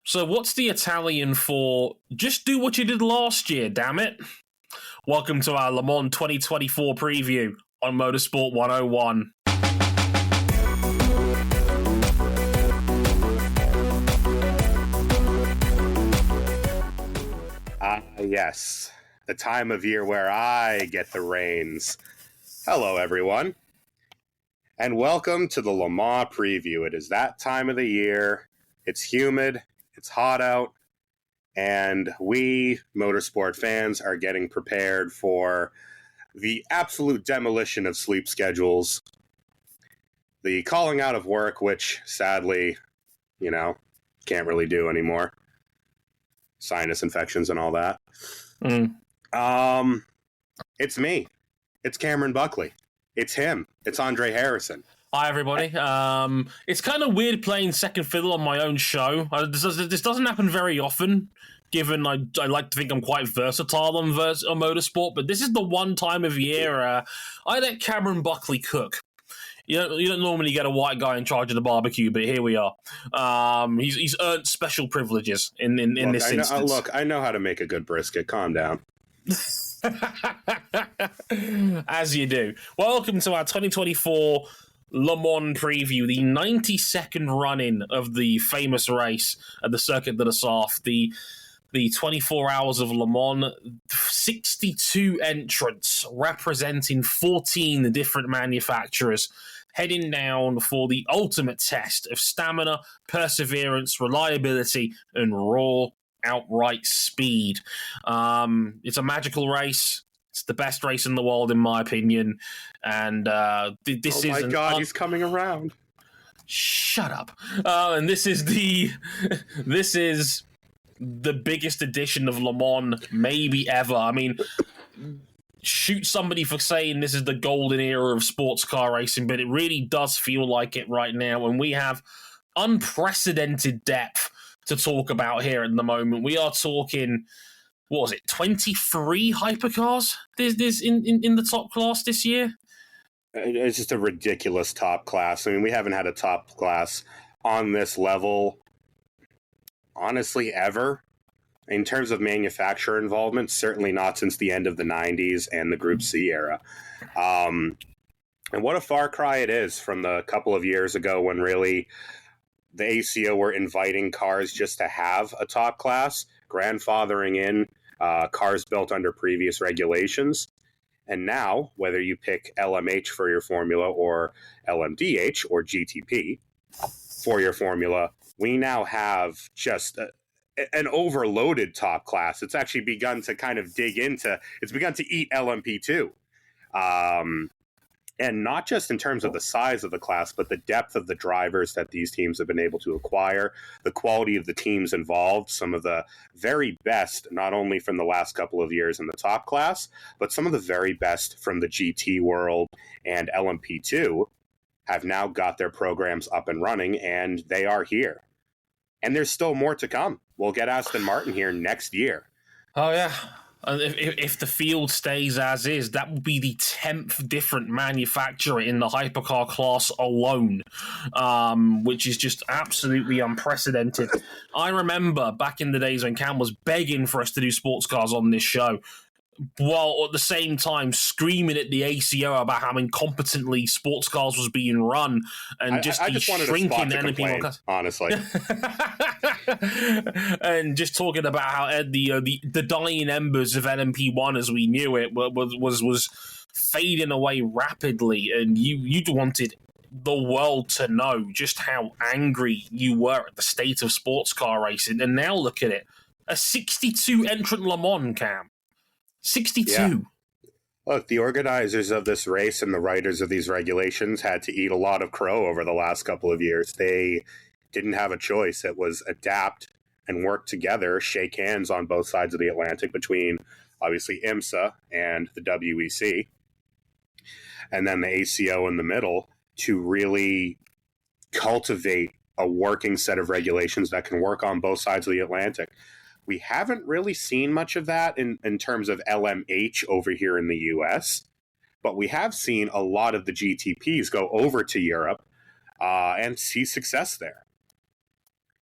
So what's the Italian for just do what you did last year, damn it? Welcome to our Le Mans 2024 preview on Motorsport 101. Yes, the time of year where I get the reins. Hello, everyone, and welcome to the Le Mans preview. It is that time of the year. It's humid, it's hot out, and we, motorsport fans, are getting prepared for the absolute demolition of sleep schedules, the calling out of work, which, sadly, can't really do anymore. Sinus infections and all that. It's me. It's Cameron Buckley. It's him. It's Andre Harrison. Hi, everybody. It's kind of weird playing second fiddle on my own show. This doesn't happen very often, given I like to think I'm quite versatile on motorsport, but this is the one time of year I let Cameron Buckley cook. You don't normally get a white guy in charge of the barbecue, but here we are. He's earned special privileges in this instance. Look, I know how to make a good brisket. Calm down. As you do. Welcome to our 2024 Le Mans preview, the 92nd run-in of the famous race at the Circuit de la Sarthe, the 24 hours of Le Mans, 62 entrants representing 14 different manufacturers, heading down for the ultimate test of stamina, perseverance, reliability, and raw outright speed. It's a magical race. It's the best race in the world, in my opinion. And this is... Oh my God, he's coming around. Shut up. And this is the biggest edition of Le Mans maybe ever. I mean... shoot somebody for saying this is the golden era of sports car racing, but it really does feel like it right now, and we have unprecedented depth to talk about here at the moment. We are talking, 23 hypercars this in the top class this year? It's just a ridiculous top class. I mean, we haven't had a top class on this level, honestly, ever. In terms of manufacturer involvement, certainly not since the end of the 90s and the Group C era. And what a far cry it is from the couple of years ago when really the ACO were inviting cars just to have a top class, grandfathering in cars built under previous regulations. And now, whether you pick LMH for your formula or LMDH or GTP for your formula, we now have just... an overloaded top class. It's actually begun to kind of it's begun to eat LMP2. And not just in terms of the size of the class, but the depth of the drivers that these teams have been able to acquire, the quality of the teams involved, some of the very best, not only from the last couple of years in the top class, but some of the very best from the GT world and LMP2 have now got their programs up and running, and they are here. And there's still more to come. We'll get Aston Martin here next year. Oh, yeah. If the field stays as is, that will be the 10th different manufacturer in the hypercar class alone, which is just absolutely unprecedented. I remember back in the days when Cam was begging for us to do sports cars on this show, while at the same time screaming at the ACO about how incompetently sports cars was being run, and I just shrinking complain, honestly. And just talking about how the dying embers of LMP1 as we knew it was fading away rapidly, and you wanted the world to know just how angry you were at the state of sports car racing, and now look at it, a 62 entrant Le Mans, Cam. 62. Yeah. Look, the organizers of this race and the writers of these regulations had to eat a lot of crow over the last couple of years. They didn't have a choice. It was adapt and work together, shake hands on both sides of the Atlantic between, obviously, IMSA and the WEC, and then the ACO in the middle to really cultivate a working set of regulations that can work on both sides of the Atlantic. We haven't really seen much of that in terms of LMH over here in the US, but we have seen a lot of the GTPs go over to Europe and see success there.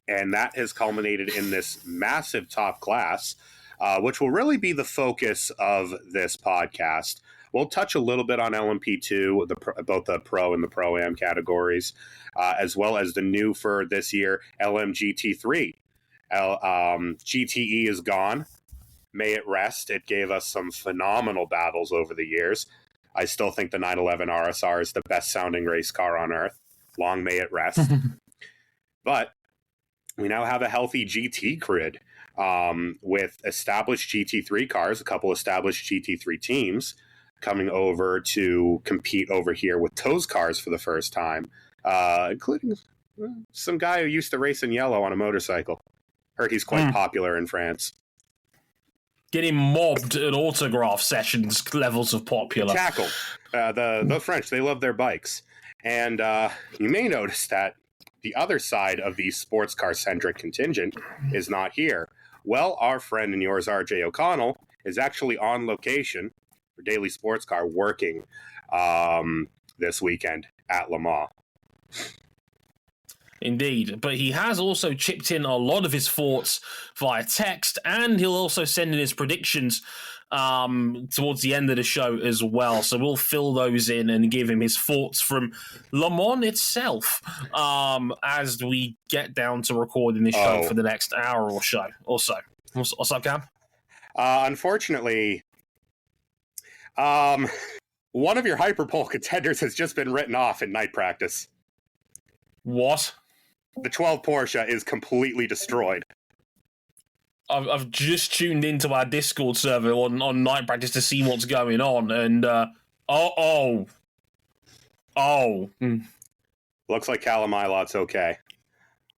And that has culminated in this massive top class, which will really be the focus of this podcast. We'll touch a little bit on LMP2, both the Pro and the Pro-Am categories, as well as the new for this year, LMGT3. GTE is gone. May it rest. It gave us some phenomenal battles over the years. I still think the 911 RSR is the best sounding race car on earth. Long may it rest. But we now have a healthy GT grid with established GT3 cars, a couple established GT3 teams coming over to compete over here with Toes cars for the first time, including some guy who used to race in yellow on a motorcycle. Heard he's quite popular in France. Getting mobbed at autograph sessions levels of popular. Tackled. The French, they love their bikes. And you may notice that the other side of the sports car-centric contingent is not here. Well, our friend and yours, RJ O'Connell, is actually on location for Daily Sports Car working this weekend at Le Mans. Indeed, but he has also chipped in a lot of his thoughts via text, and he'll also send in his predictions towards the end of the show as well. So we'll fill those in and give him his thoughts from Le Mans itself as we get down to recording this show for the next hour or so. What's up, Cam? Unfortunately, one of your Hyperpole contenders has just been written off in night practice. What? The 12 Porsche is completely destroyed. I've just tuned into our Discord server on night practice to see what's going on, and Looks like Callum Ilot's okay.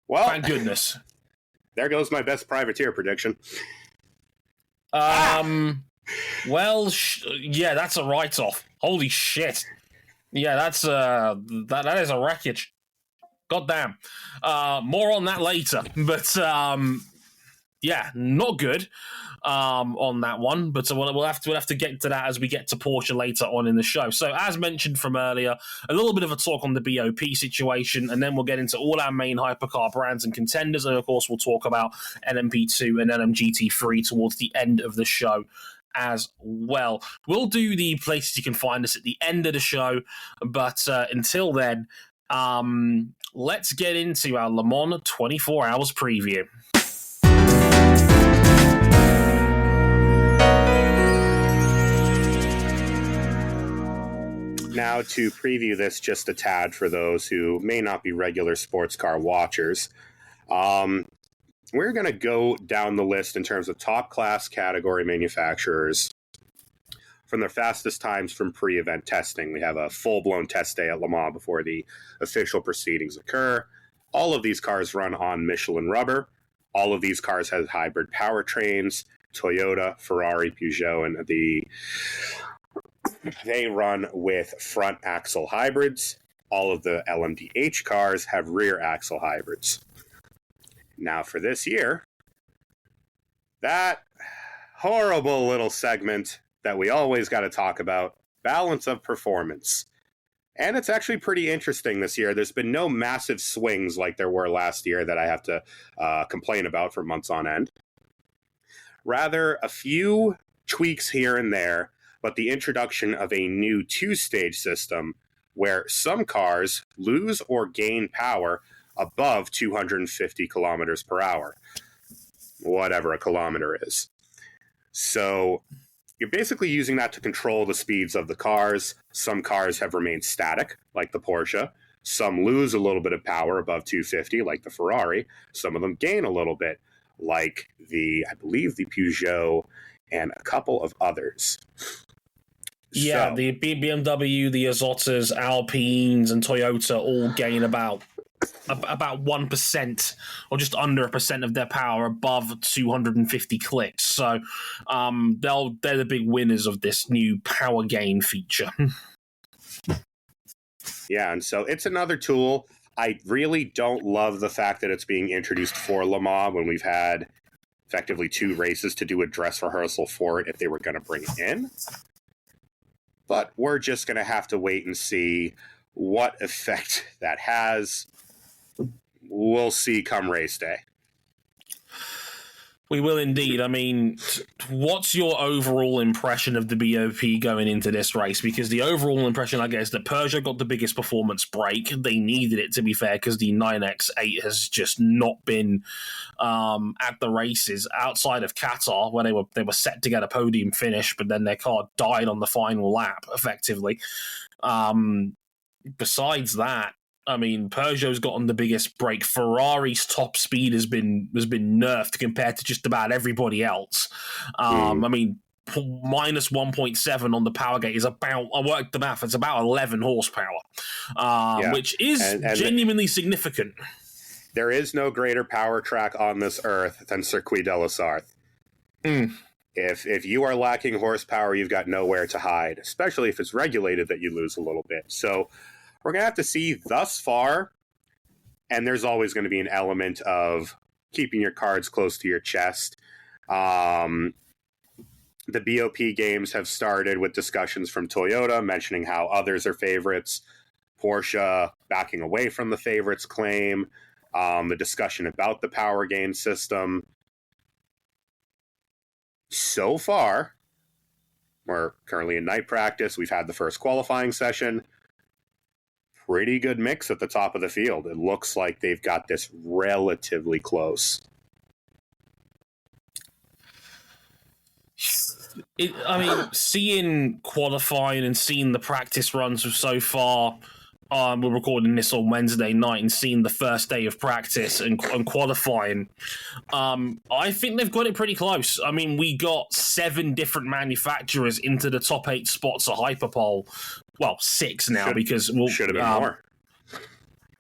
Well, thank goodness. There goes my best privateer prediction. Well, yeah, that's a write-off. Holy shit. Yeah, that's that is a wreckage. Goddamn. More on that later. But yeah, not good on that one. But we'll have to get to that as we get to Porsche later on in the show. So as mentioned from earlier, a little bit of a talk on the BOP situation, and then we'll get into all our main hypercar brands and contenders, and of course we'll talk about LMP2 and LMGT3 towards the end of the show as well. We'll do the places you can find us at the end of the show, but until then, let's get into our Le Mans 24 Hours preview. Now, to preview this just a tad for those who may not be regular sports car watchers, we're going to go down the list in terms of top class category manufacturers from their fastest times from pre-event testing. We have a full-blown test day at Le Mans before the official proceedings occur. All of these cars run on Michelin rubber. All of these cars have hybrid powertrains. Toyota, Ferrari, Peugeot, and they run with front axle hybrids. All of the LMDH cars have rear axle hybrids. Now for this year, that horrible little segment that we always got to talk about, balance of performance. And it's actually pretty interesting this year. There's been no massive swings like there were last year that I have to complain about for months on end. Rather, a few tweaks here and there, but the introduction of a new two-stage system where some cars lose or gain power above 250 kilometers per hour, whatever a kilometer is. So you're basically using that to control the speeds of the cars. Some cars have remained static, like the Porsche. Some lose a little bit of power above 250, like the Ferrari. Some of them gain a little bit, like I believe the Peugeot and a couple of others. Yeah, so, the BMW, the Isottas, Alpines, and Toyota all gain about 1% or just under 1% of their power above 250 clicks. So they're the big winners of this new power gain feature. Yeah, and so it's another tool. I really don't love the fact that it's being introduced for Le Mans when we've had effectively 2 races to do a dress rehearsal for it if they were going to bring it in. But we're just going to have to wait and see what effect that has. we'll see come race day. We will indeed. I mean, what's your overall impression of the BOP going into this race? Because the overall impression, I guess, that Peugeot got the biggest performance break. They needed it, to be fair, because the 9X8 has just not been at the races outside of Qatar, where they were set to get a podium finish, but then their car died on the final lap, effectively. Besides that, I mean, Peugeot's gotten the biggest break. Ferrari's top speed has been nerfed compared to just about everybody else. I mean, minus 1.7 on the power gate is about, I worked the math, it's about 11 horsepower, which is genuinely significant. There is no greater power track on this earth than Circuit de la Sarthe. If you are lacking horsepower, you've got nowhere to hide, especially if it's regulated that you lose a little bit. So we're going to have to see thus far, and there's always going to be an element of keeping your cards close to your chest. The BOP games have started with discussions from Toyota mentioning how others are favorites, Porsche backing away from the favorites claim, the discussion about the power gain system. So far, we're currently in night practice. We've had the first qualifying session. Pretty good mix at the top of the field. It looks like they've got this relatively close. I mean, seeing qualifying and seeing the practice runs so far, we're recording this on Wednesday night, and seeing the first day of practice and qualifying, I think they've got it pretty close. I mean, we got 7 different manufacturers into the top 8 spots at Hyperpole. Well, 6 now, because should have been more.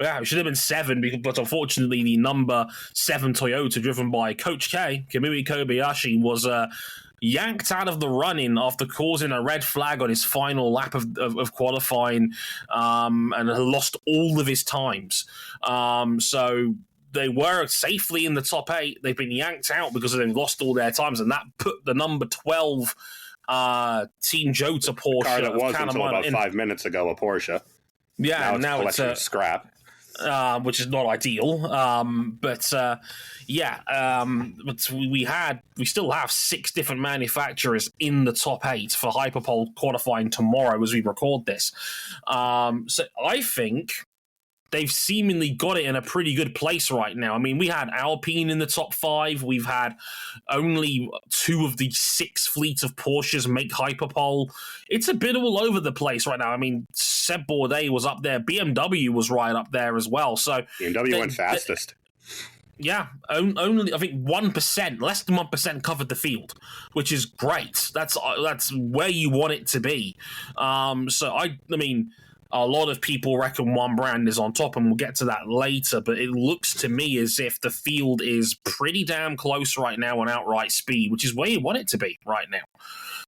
Yeah, it should have been 7, but unfortunately, the number 7 Toyota, driven by Coach K, Kamui Kobayashi, was yanked out of the running after causing a red flag on his final lap of qualifying, and lost all of his times. So they were safely in the top 8. They've been yanked out because they've lost all their times, and that put the number 12 Team Jota Porsche. Car that was until about 5 minutes ago a Porsche. Yeah, now it's collecting scrap. Which is not ideal, but we still have 6 different manufacturers in the top 8 for Hyperpole qualifying tomorrow as we record this. So I think they've seemingly got it in a pretty good place right now. I mean, we had Alpine in the top 5. We've had only 2 of the 6 fleets of Porsches make Hyperpole. It's a bit all over the place right now. I mean, Seb Bourdais was up there. BMW was right up there as well. So BMW went fastest. Yeah, only I think 1%, less than 1% covered the field, which is great. That's where you want it to be. So I mean, a lot of people reckon one brand is on top, and we'll get to that later, but it looks to me as if the field is pretty damn close right now on outright speed, which is where you want it to be right now.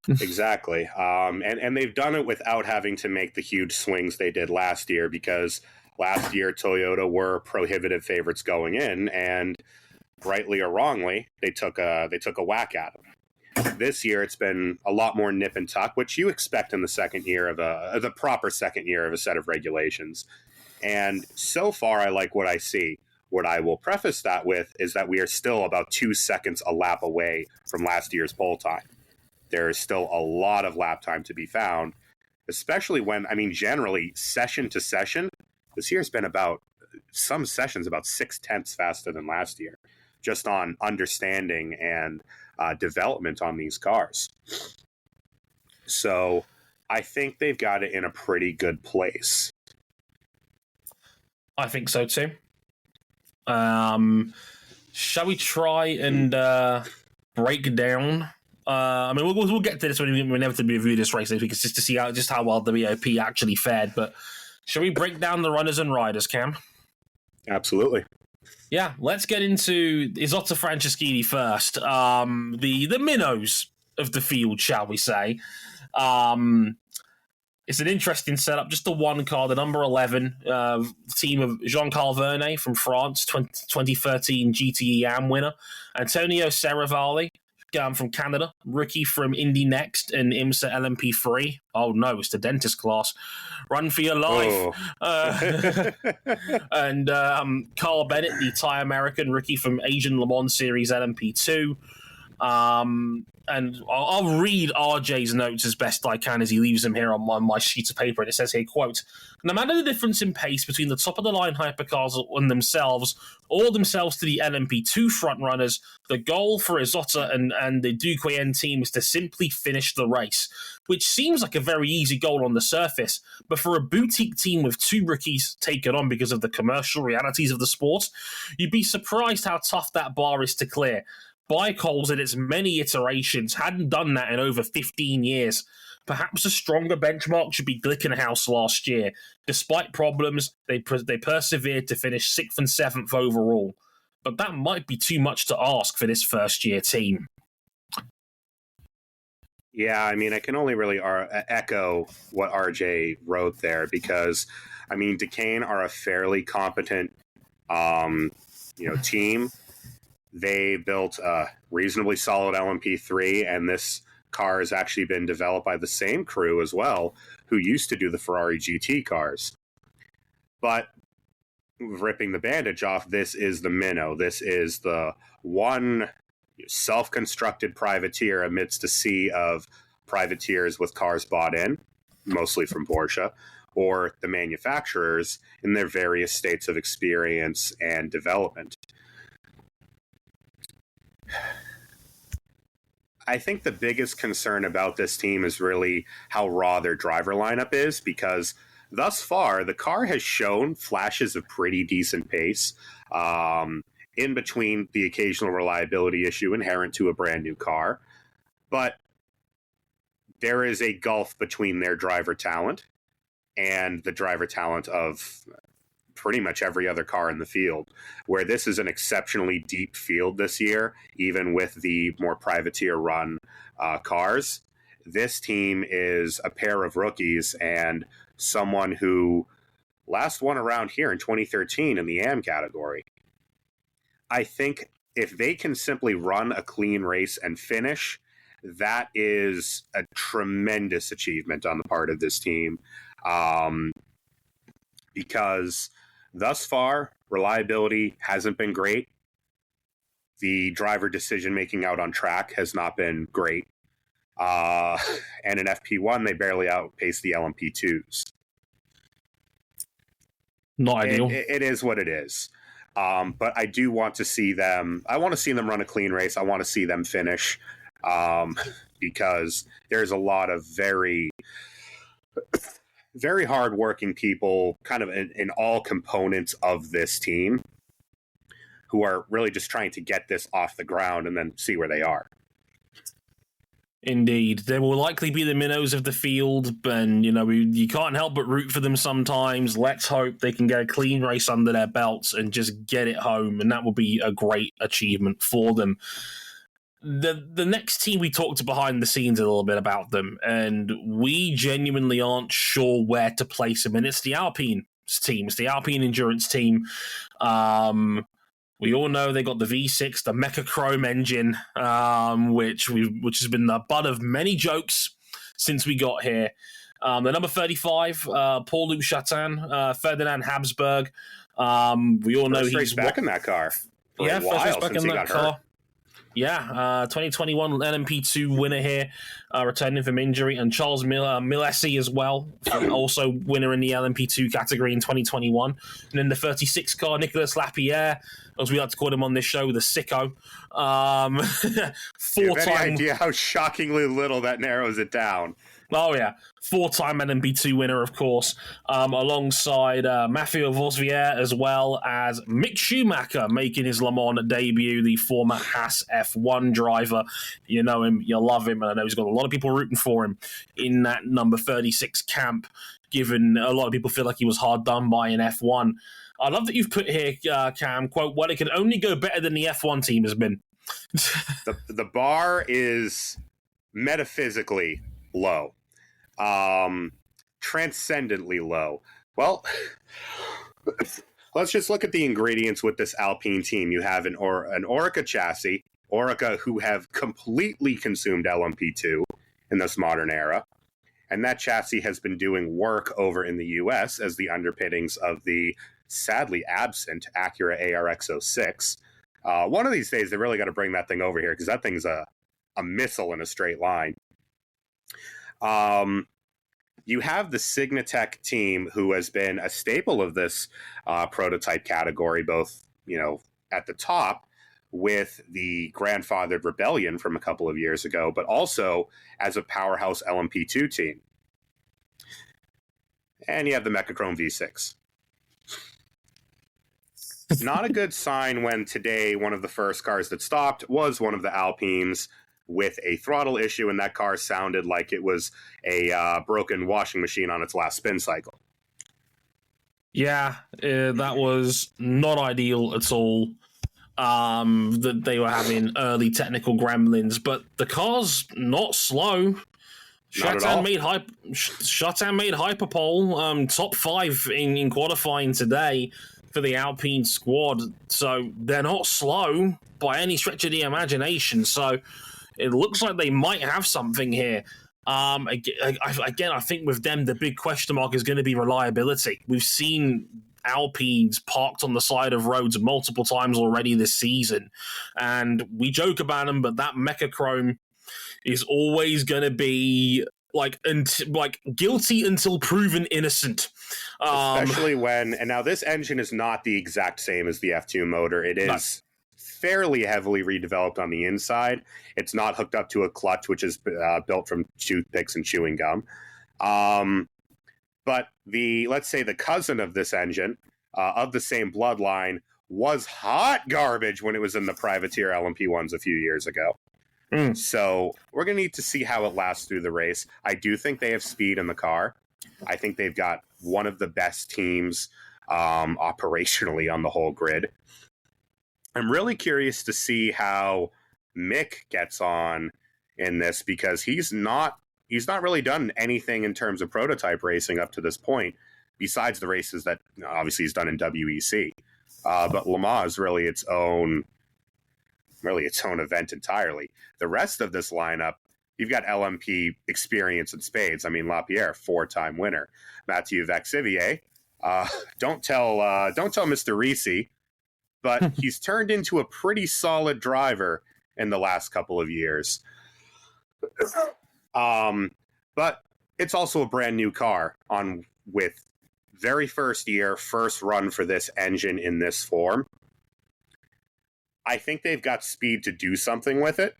Exactly. And they've done it without having to make the huge swings they did last year, because last year Toyota were prohibitive favorites going in, and rightly or wrongly, they took a whack at them. This year, it's been a lot more nip and tuck, which you expect in the second year of the proper second year of a set of regulations. And so far, I like what I see. What I will preface that with is that we are still about 2 seconds a lap away from last year's pole time. There is still a lot of lap time to be found, especially when, I mean, generally, session to session, this year's been about, some sessions about 0.6 faster than last year, just on understanding and development on these cars. So I think they've got it in a pretty good place. I think so too. Shall we try and break down? I mean, we'll get to this when we inevitably review this race, because just to see how well the BOP actually fared. But shall we break down the runners and riders, Cam? Absolutely. Yeah, let's get into Isotta Fraschini first. The minnows of the field, shall we say. It's an interesting setup. Just the one car, the number 11, team of Jean-Carl Vernet from France, 2013 GTE AM winner. Antonio Serravalli, from Canada, rookie from Indy Next and IMSA LMP3. Oh no, it's the dentist class. Run for your life. Oh. And Carl Bennett, the Thai American rookie from Asian Le Mans Series LMP2. And I'll read RJ's notes as best I can as he leaves them here on my sheet of paper. And it says here, quote, "No matter the difference in pace between the top-of-the-line hypercars and themselves, or themselves to the LMP2 frontrunners, the goal for Isotta and the Duquesne team is to simply finish the race," which seems like a very easy goal on the surface. But for a boutique team with two rookies taken on because of the commercial realities of the sport, you'd be surprised how tough that bar is to clear. Bike holes in its many iterations hadn't done that in over 15 years. Perhaps a stronger benchmark should be Glickenhaus last year. Despite problems, they persevered to finish 6th and 7th overall. But that might be too much to ask for this first-year team. Yeah, I mean, I can only really echo what RJ wrote there because, I mean, Duquesne are a fairly competent, team. They built a reasonably solid LMP3, and this car has actually been developed by the same crew as well, who used to do the Ferrari GT cars. But ripping the bandage off, this is the minnow. This is the one self-constructed privateer amidst a sea of privateers with cars bought in, mostly from Porsche, or the manufacturers in their various states of experience and development. I think the biggest concern about this team is really how raw their driver lineup is, because thus far, the car has shown flashes of pretty decent pace, in between the occasional reliability issue inherent to a brand new car. But there is a gulf between their driver talent and the driver talent of pretty much every other car in the field, where this is an exceptionally deep field this year, even with the more privateer run cars. This team is a pair of rookies and someone who last won around here in 2013 in the AM category. I think if they can simply run a clean race and finish, that is a tremendous achievement on the part of this team. Because thus far, reliability hasn't been great. The driver decision-making out on track has not been great. And in FP1, they barely outpaced the LMP2s. Not ideal. It is what it is. But I do want to see them. I want to see them run a clean race. I want to see them finish, because there's a lot of very, very hardworking people, kind of in all components of this team, who are really just trying to get this off the ground and then see where they are. Indeed. They will likely be the minnows of the field, and, you can't help but root for them sometimes. Let's hope they can get a clean race under their belts and just get it home, and that will be a great achievement for them. The next team, we talked behind the scenes a little bit about them, and we genuinely aren't sure where to place them, and it's the Alpine team. It's the Alpine endurance team. We all know they got the V6, the Mecha Chrome engine, which has been the butt of many jokes since we got here. The number 35, Paul-Luc Chatin, Ferdinand Habsburg. We all know he's back in that car. First race back in that car. Yeah, 2021 LMP2 winner here, returning from injury, and Charles Milesi as well, also winner in the LMP2 category in 2021. And then the 36 car, Nicolas Lapierre, as we like to call him on this show, the sicko. Do you have any idea how shockingly little that narrows it down? Oh, yeah. 4-time LMP2 winner, of course, alongside Mathieu Vosvier, as well as Mick Schumacher making his Le Mans debut, the former Haas F1 driver. You know him, you love him, and I know he's got a lot of people rooting for him in that number 36 camp, given a lot of people feel like he was hard done by in F1. I love that you've put here, Cam, quote, "Well, it can only go better than the F1 team has been." The bar is metaphysically low. Transcendently low. Well, let's just look at the ingredients with this Alpine team. You have an Orica chassis, Orica, who have completely consumed LMP2 in this modern era. And that chassis has been doing work over in the US as the underpinnings of the sadly absent Acura ARX-06. One of these days, they really got to bring that thing over here because that thing's a missile in a straight line. You have the Signatech team, who has been a staple of this prototype category, both, at the top with the grandfathered Rebellion from a couple of years ago, but also as a powerhouse LMP2 team. And you have the Mechachrome V6. Not a good sign when today one of the first cars that stopped was one of the Alpines with a throttle issue, and that car sounded like it was a broken washing machine on its last spin cycle. Yeah, that was not ideal at all. That they were having early technical gremlins, but the car's not slow. Shatan made hyperpole, top 5 in qualifying today for the Alpine squad, so they're not slow by any stretch of the imagination. So it looks like they might have something here. Again, I think with them, the big question mark is going to be reliability. We've seen Alpines parked on the side of roads multiple times already this season, and we joke about them, but that Mechachrome is always going to be like guilty until proven innocent. Especially when, and now this engine is not the exact same as the F2 motor. It is fairly heavily redeveloped on the inside. It's not hooked up to a clutch, which is built from toothpicks and chewing gum. But let's say the cousin of this engine, of the same bloodline, was hot garbage when it was in the privateer LMP1s a few years ago. So we're going to need to see how it lasts through the race. I do think they have speed in the car. I think they've got one of the best teams operationally on the whole grid. I'm really curious to see how Mick gets on in this, because he's not really done anything in terms of prototype racing up to this point, besides the races that obviously he's done in WEC. But Le Mans is really its own event entirely. The rest of this lineup, you've got LMP experience in spades. I mean, Lapierre, 4-time winner. Mathieu Vaxivier, don't tell Mr. Risi, but he's turned into a pretty solid driver in the last couple of years. But it's also a brand new car with very first year, first run for this engine in this form. I think they've got speed to do something with it,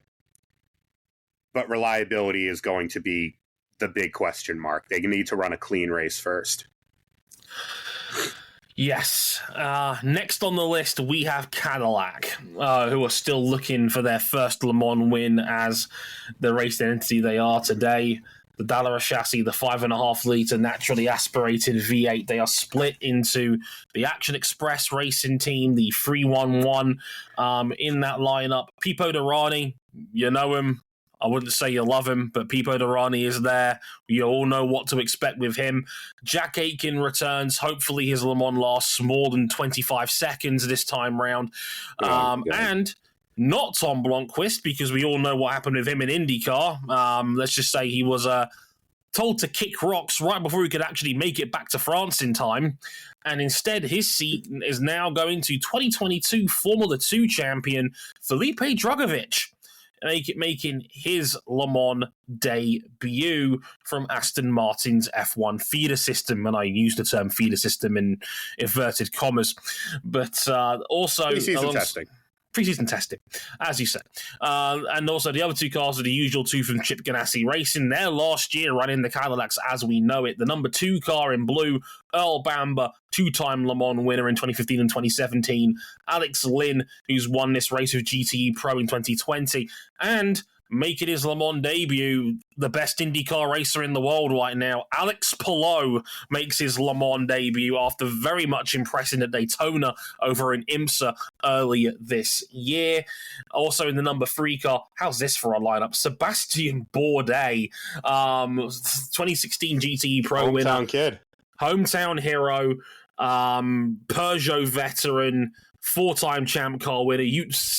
but reliability is going to be the big question mark. They need to run a clean race first. Yes. Next on the list, we have Cadillac, who are still looking for their first Le Mans win as the race entity they are today. The Dallara chassis, the 5.5-litre naturally aspirated V8, they are split into the Action Express racing team, the 311 in that lineup. Pipo Derani, you know him. I wouldn't say you love him, but Pipo Derani is there. You all know what to expect with him. Jack Aitken returns. Hopefully his Le Mans lasts more than 25 seconds this time round. And not Tom Blomqvist, because we all know what happened with him in IndyCar. Let's just say he was told to kick rocks right before he could actually make it back to France in time. And instead, his seat is now going to 2022 Formula 2 champion Felipe Drugovich, making his Le Mans debut from Aston Martin's F1 feeder system. And I use the term feeder system in inverted commas. But also... Pre-season testing, as you said. And also the other two cars are the usual two from Chip Ganassi Racing. Their last year running the Cadillacs as we know it. The number 2 car in blue, Earl Bamber, 2-time Le Mans winner in 2015 and 2017. Alex Lynn, who's won this race with GTE Pro in 2020. And making his Le Mans debut, the best IndyCar racer in the world right now, Alex Palou makes his Le Mans debut after very much impressing at Daytona over in IMSA earlier this year. Also in the number 3 car, how's this for a lineup? Sebastian Bourdais, 2016 GTE Pro winner. Hometown kid. Hometown hero, Peugeot veteran, four-time champ car winner,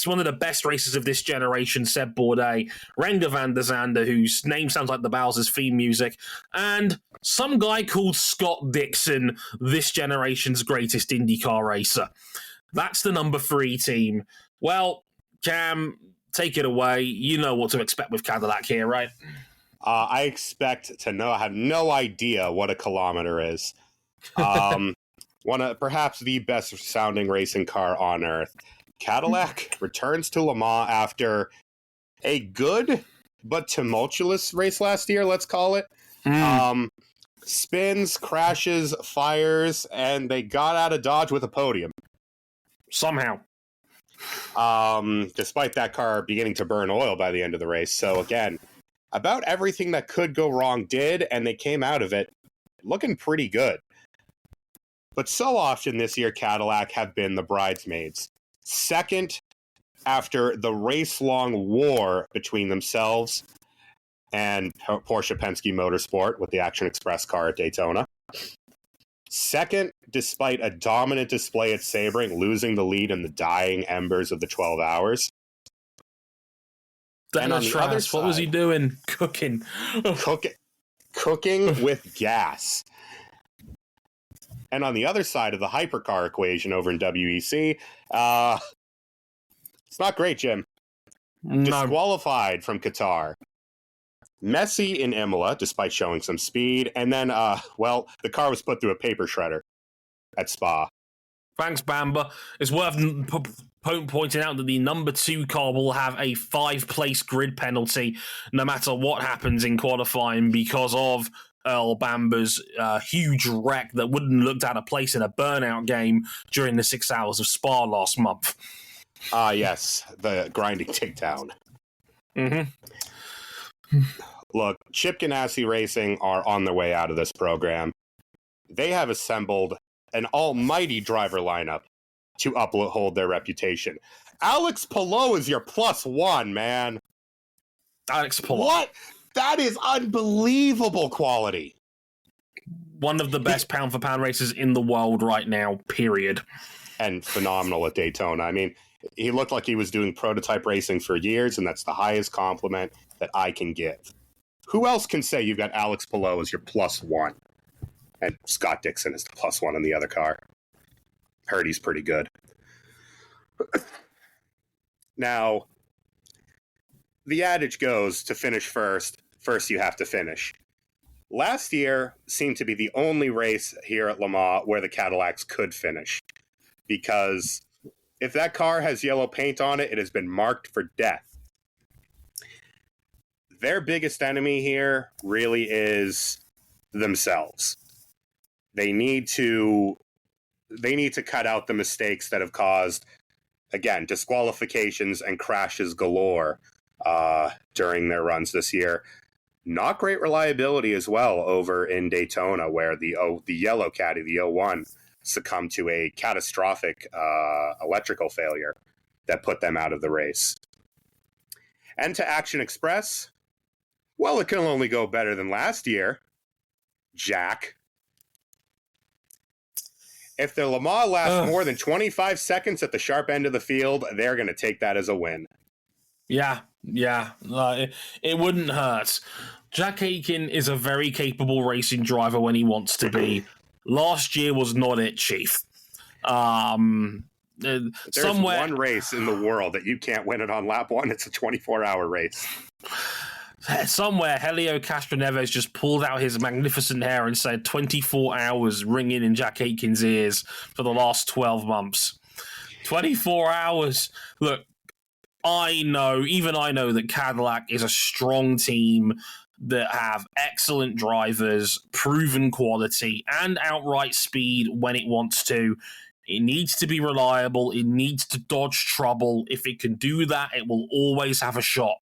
one of the best racers of this generation, Seb Bourdais, Renger van der Zande, whose name sounds like the Bowser's theme music, and some guy called Scott Dixon, this generation's greatest IndyCar racer. That's the number 3 team. Well, Cam, take it away. You know what to expect with Cadillac here, right? I expect to know. I have no idea what a kilometer is. One of perhaps the best sounding racing car on earth. Cadillac returns to Le Mans after a good but tumultuous race last year, let's call it. Spins, crashes, fires, and they got out of Dodge with a podium. Somehow. Despite that car beginning to burn oil by the end of the race. So again, about everything that could go wrong did, and they came out of it looking pretty good. But so often this year, Cadillac have been the bridesmaids. Second, after the race-long war between themselves and Porsche Pensky Motorsport with the Action Express car at Daytona. Second, despite a dominant display at Sebring, losing the lead in the dying embers of the 12 hours. And on the other side, what was he doing? Cooking with gas. And on the other side of the hypercar equation over in WEC, it's not great, Jim. No. Disqualified from Qatar. Messy in Imola, despite showing some speed. And then, the car was put through a paper shredder at Spa. Thanks, Bamba. It's worth pointing out that the number 2 car will have a 5-place grid penalty no matter what happens in qualifying because of Earl Bamber's huge wreck that wouldn't have looked out of place in a burnout game during the 6 hours of Spa last month. Yes, the grinding takedown. Look, Chip Ganassi Racing are on their way out of this program. They have assembled an almighty driver lineup to uphold their reputation. Alex Palou is your +1, man. Alex Palou. What? That is unbelievable quality. One of the best pound-for-pound racers in the world right now, period. And phenomenal at Daytona. I mean, he looked like he was doing prototype racing for years, and that's the highest compliment that I can give. Who else can say you've got Alex Palou as your +1? And Scott Dixon is the +1 in the other car. Heard he's pretty good. Now, the adage goes, to finish first you have to finish. Last year seemed to be the only race here at Le Mans where the Cadillacs could finish. Because if that car has yellow paint on it, it has been marked for death. Their biggest enemy here really is themselves. They need to cut out the mistakes that have caused, again, disqualifications and crashes galore during their runs this year. Not great reliability as well over in Daytona, where the yellow caddy, the 01, succumbed to a catastrophic electrical failure that put them out of the race. And to Action Express, well, it can only go better than last year, Jack. If the Le Mans lasts more than 25 seconds at the sharp end of the field, they're going to take that as a win. Yeah. It wouldn't hurt. Jack Aitken is a very capable racing driver when he wants to be. Last year was not it, Chief. There's one race in the world that you can't win it on lap 1. It's a 24-hour race. Somewhere, Helio Castroneves just pulled out his magnificent hair and said 24 hours ringing in Jack Aitken's ears for the last 12 months. 24 hours. Look, I know that Cadillac is a strong team that have excellent drivers, proven quality, and outright speed when it wants to. It needs to be reliable. It needs to dodge trouble. If it can do that, it will always have a shot.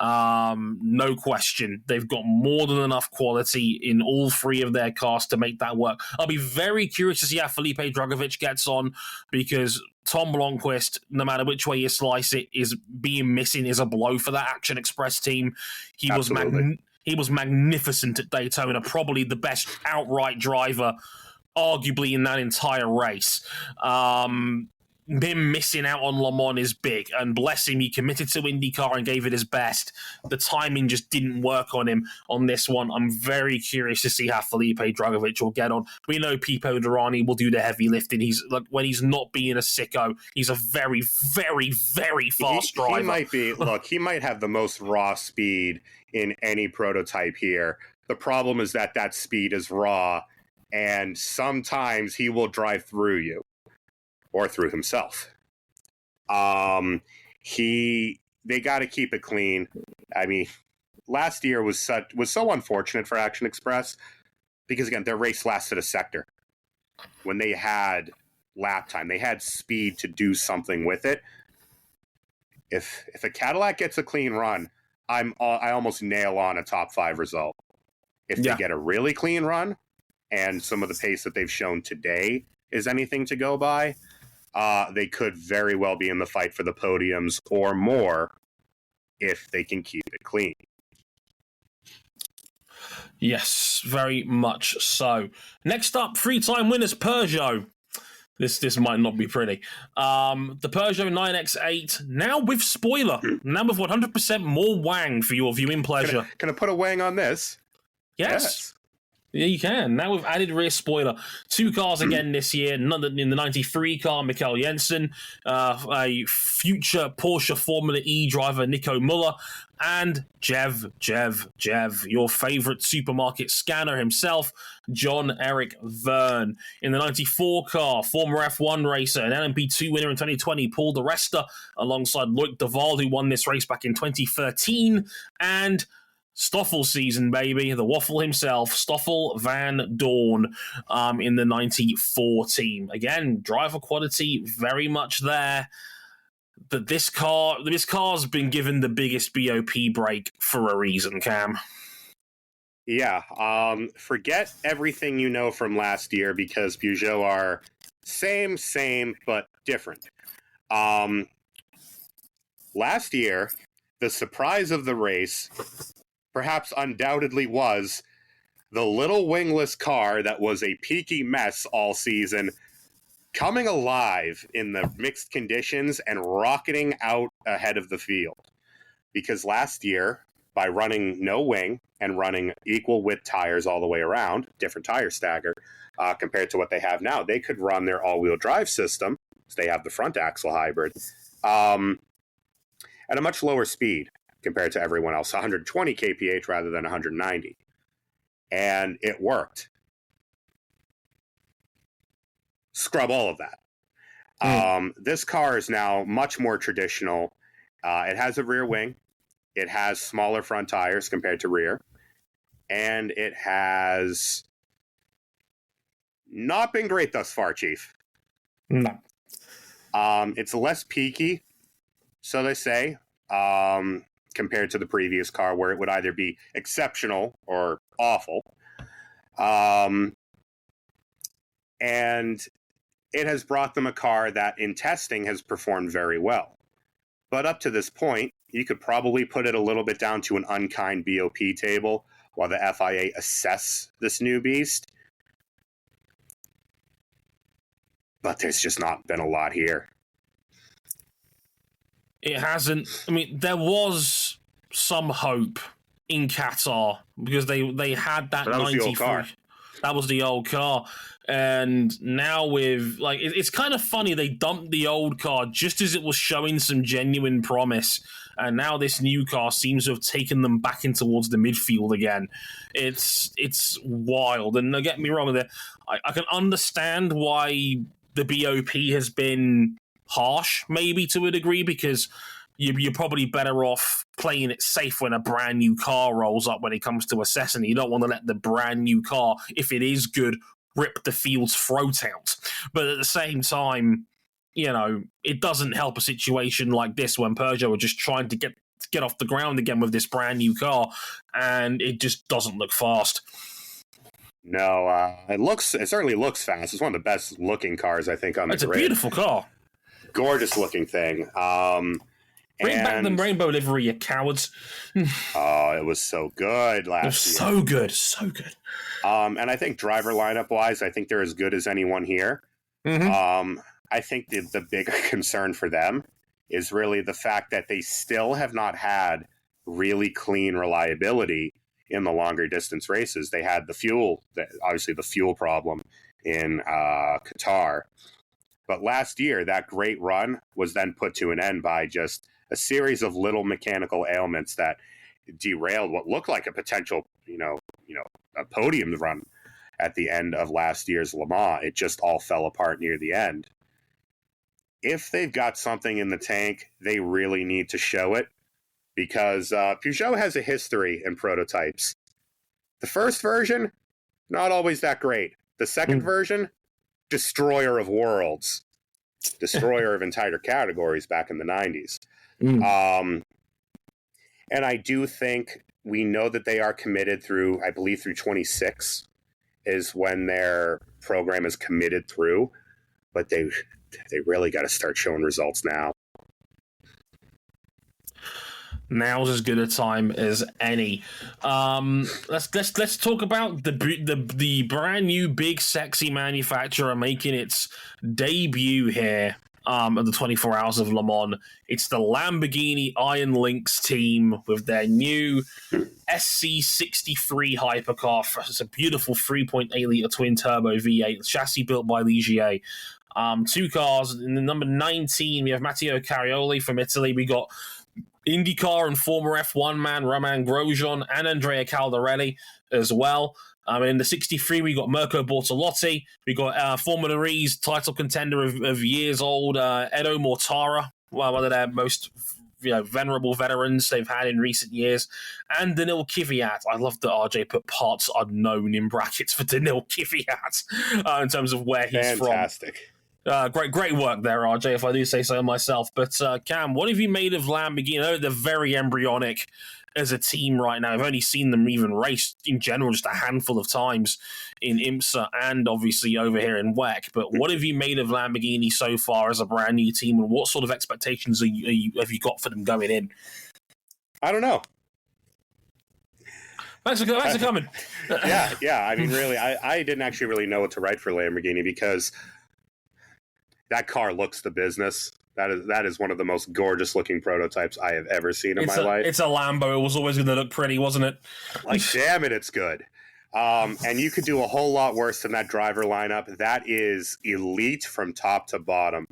No question. They've got more than enough quality in all 3 of their cars to make that work. I'll be very curious to see how Felipe Drugovich gets on, because Tom Blomqvist, no matter which way you slice it, is being missing is a blow for that Action Express team. He was magnificent at Daytona, probably the best outright driver arguably in that entire race. him missing out on Le Mans is big, and bless him, he committed to IndyCar and gave it his best. The timing just didn't work on him on this one. I'm very curious to see how Felipe Drugovich will get on. We know Pipo Derani will do the heavy lifting. He's like, when he's not being a sicko, he's a very, very, very fast driver. He might be. Look, he might have the most raw speed in any prototype here. The problem is that speed is raw, and sometimes he will drive through you. Or through himself. They got to keep it clean. I mean, last year was so unfortunate for Action Express because, again, their race lasted a sector. When they had lap time, they had speed to do something with it. If a Cadillac gets a clean run, I almost nail on a top 5 result. If they get a really clean run, and some of the pace that they've shown today is anything to go by, they could very well be in the fight for the podiums or more if they can keep it clean. Yes, very much so. Next up, 3-time winners Peugeot. This might not be pretty. The Peugeot 9X8, now with spoiler, now with 100% more wang for your viewing pleasure. Can I put a wang on this? Yes. Yeah, you can. Now we've added rear spoiler. 2 cars again this year. In the 93 car, Mikkel Jensen, a future Porsche Formula E driver, Nico Muller, and Jev, your favorite supermarket scanner himself, John Eric Verne. In the 94 car, former F1 racer and LMP2 winner in 2020, Paul di Resta, alongside Loic Duval, who won this race back in 2013, and Stoffel season, baby. The waffle himself, Stoffel Van Dorn, in the 94 team. Again, driver quality very much there. But this car's been given the biggest BOP break for a reason, Cam. Yeah. Forget everything you know from last year because Peugeot are same, but different. Last year, the surprise of the race perhaps undoubtedly was the little wingless car that was a peaky mess all season coming alive in the mixed conditions and rocketing out ahead of the field. Because last year, by running no wing and running equal width tires all the way around, different tire stagger, compared to what they have now, they could run their all-wheel drive system, so they have the front axle hybrid, at a much lower speed compared to everyone else, 120 kph rather than 190. And it worked. Scrub all of that. This car is now much more traditional. It has a rear wing. It has smaller front tires compared to rear. And it has not been great thus far, Chief. No. It's less peaky, so they say, compared to the previous car, where it would either be exceptional or awful. And it has brought them a car that in testing has performed very well. But up to this point, you could probably put it a little bit down to an unkind BOP table while the FIA assess this new beast. But there's just not been a lot here. It hasn't. I mean, there was some hope in Qatar because they had that 93. That was the old car. And now with, like, it's kind of funny. They dumped the old car just as it was showing some genuine promise. And now this new car seems to have taken them back in towards the midfield again. It's wild. And don't get me wrong, I can understand why the BOP has been harsh, maybe to a degree, because you're probably better off playing it safe when a brand new car rolls up when it comes to assessing. You don't want to let the brand new car, if it is good, rip the field's throat out. But at the same time, you know, it doesn't help a situation like this when Peugeot are just trying to get off the ground again with this brand new car, and it just doesn't look fast. No, it certainly looks fast. It's one of the best looking cars, I think, on the grid. It's a beautiful car. Gorgeous looking thing. Bring back the rainbow livery, you cowards. Oh, it was so good last year. So good, so good. And I think driver lineup wise, I think they're as good as anyone here. Mm-hmm. I think the bigger concern for them is really the fact that they still have not had really clean reliability in the longer distance races. They had obviously the fuel problem in Qatar. But last year, that great run was then put to an end by just a series of little mechanical ailments that derailed what looked like a potential, a podium run at the end of last year's Le Mans. It just all fell apart near the end. If they've got something in the tank, they really need to show it, because Peugeot has a history in prototypes. The first version, not always that great. The second version, destroyer of worlds, destroyer of entire categories back in the 90s. And I do think we know that they are committed through, I believe, through 26 is when their program is committed through, but they really got to start showing results now. Now's as good a time as any. Let's talk about the brand new big sexy manufacturer making its debut here at the 24 Hours of Le Mans. It's the Lamborghini Iron Lynx team with their new SC63 hypercar. It's a beautiful 3.8 litre twin turbo V8 chassis built by Ligier. Two cars. In the number 19, we have Matteo Carioli from Italy. We got IndyCar and former F1 man Romain Grosjean and Andrea Caldarelli as well. In the 63, we got Mirko Bortolotti. We got Formula E's title contender of years old, Edo Mortara, one of their most venerable veterans they've had in recent years, and Danil Kvyat. I love that RJ put parts unknown in brackets for Danil Kvyat in terms of where he's Fantastic. from. Great work there, RJ, if I do say so myself. But Cam, what have you made of Lamborghini? I know they're very embryonic as a team right now. I've only seen them even race in general just a handful of times in IMSA and obviously over here in WEC. But what have you made of Lamborghini so far as a brand new team, and what sort of expectations have you got for them going in? I don't know. Thanks for coming. Yeah. I mean, really, I didn't actually really know what to write for Lamborghini because that car looks the business. That is one of the most gorgeous looking prototypes I have ever seen in my life. It's a Lambo. It was always going to look pretty, wasn't it? Like, damn it, it's good. And you could do a whole lot worse than that driver lineup. That is elite from top to bottom.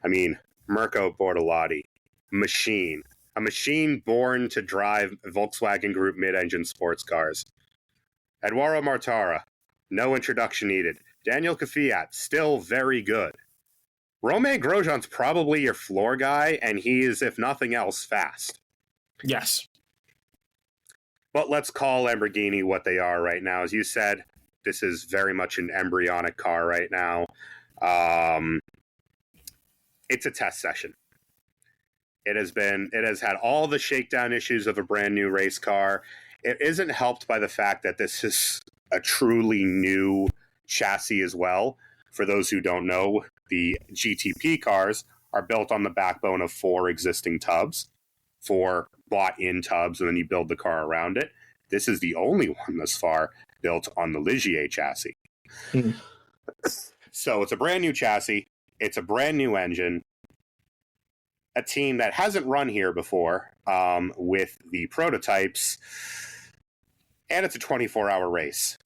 I mean, Mirko Bortolotti, machine. A machine born to drive Volkswagen Group mid-engine sports cars. Eduardo Mortara, no introduction needed. Daniel Kvyat, still very good. Romain Grosjean's probably your floor guy, and he is, if nothing else, fast. Yes. But let's call Lamborghini what they are right now. As you said, this is very much an embryonic car right now. It's a test session. It has had all the shakedown issues of a brand new race car. It isn't helped by the fact that this is a truly new chassis as well. For those who don't know, the GTP cars are built on the backbone of 4 existing tubs, 4 bought-in tubs, and then you build the car around it. This is the only one thus far built on the Ligier chassis. So it's a brand new chassis. It's a brand new engine. A team that hasn't run here before with the prototypes, and it's a 24-hour race.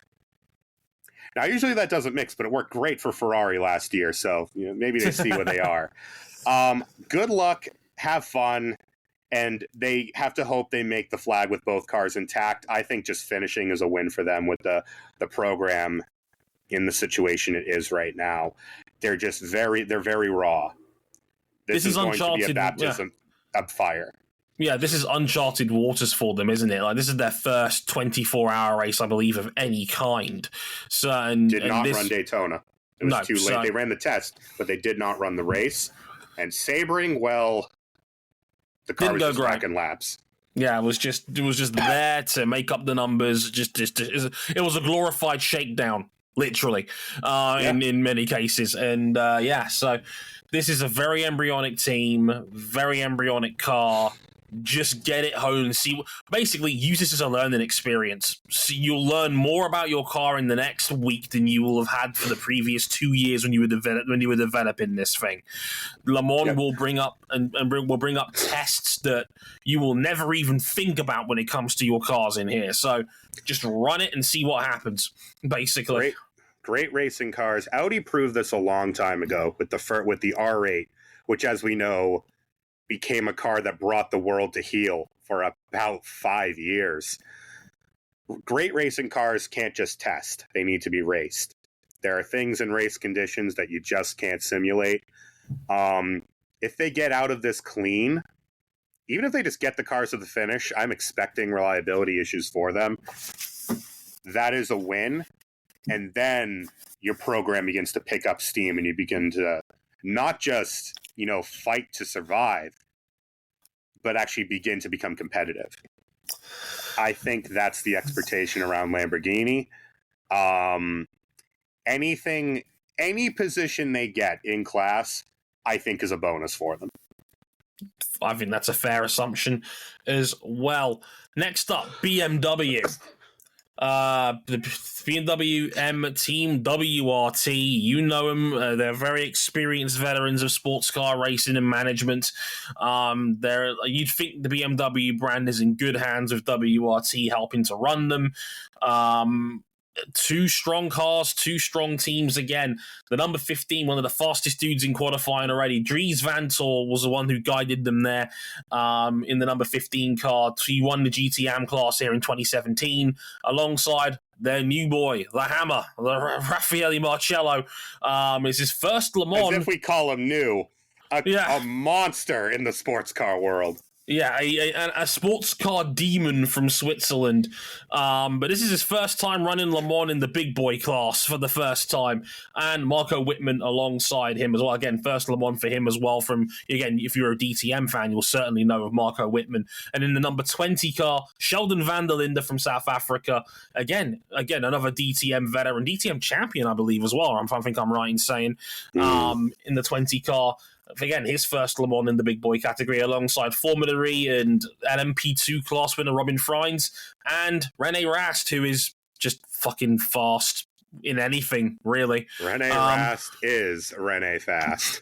Now, usually that doesn't mix, but it worked great for Ferrari last year, so maybe they see what they are. Good luck, have fun, and they have to hope they make the flag with both cars intact. I think just finishing is a win for them with the program in the situation it is right now. They're very raw. This is going to be a baptism of fire. Yeah, this is uncharted waters for them, isn't it? Like, this is their first 24-hour race, I believe, of any kind. So, did not run Daytona. It was too late. They ran the test, but they did not run the race. And Sebring, well, the car was just racking laps. Yeah, it was just there to make up the numbers. It was a glorified shakedown, literally, in many cases. And so this is a very embryonic team, very embryonic car. just get it home and see. Basically, use this as a learning experience. So you'll learn more about your car in the next week than you will have had for the previous 2 years when you were developing this thing. Le Mans will bring up will bring up tests that you will never even think about when it comes to your cars in here. So just run it and see what happens. Basically, great racing cars. Audi proved this a long time ago with the R8, which, as we know, became a car that brought the world to heel for about 5 years. Great racing cars can't just test. They need to be raced. There are things in race conditions that you just can't simulate. If they get out of this clean, even if they just get the cars to the finish, I'm expecting reliability issues for them. That is a win. And then your program begins to pick up steam and you begin to not just, fight to survive, but actually begin to become competitive. I think that's the expectation around Lamborghini. Any position they get in class, I think is a bonus for them. I think that's a fair assumption as well. Next up, BMW. The BMW M Team WRT, you know them. They're very experienced veterans of sports car racing and management. You'd think the BMW brand is in good hands with WRT helping to run them. Two strong cars, two strong teams again. The number 15, one of the fastest dudes in qualifying already. Dries Vanthoor was the one who guided them there in the number 15 car. He won the GTM class here in 2017 alongside their new boy, the Hammer, Raffaele Marcello. It's his first Le Mans. As if we call him new. A monster in the sports car world. Yeah, a sports car demon from Switzerland. But this is his first time running Le Mans in the big boy class for the first time. And Marco Wittmann alongside him as well. Again, first Le Mans for him as well. If you're a DTM fan, you'll certainly know of Marco Wittmann. And in the number 20 car, Sheldon van der Linde from South Africa. Again, another DTM veteran, DTM champion, I believe, as well. I think I'm right in saying. In the 20 car. Again, his first Le Mans in the big boy category alongside Formula E and LMP2 class winner Robin Freins and Rene Rast, who is just fucking fast in anything, really. Rene Rast is Rene fast.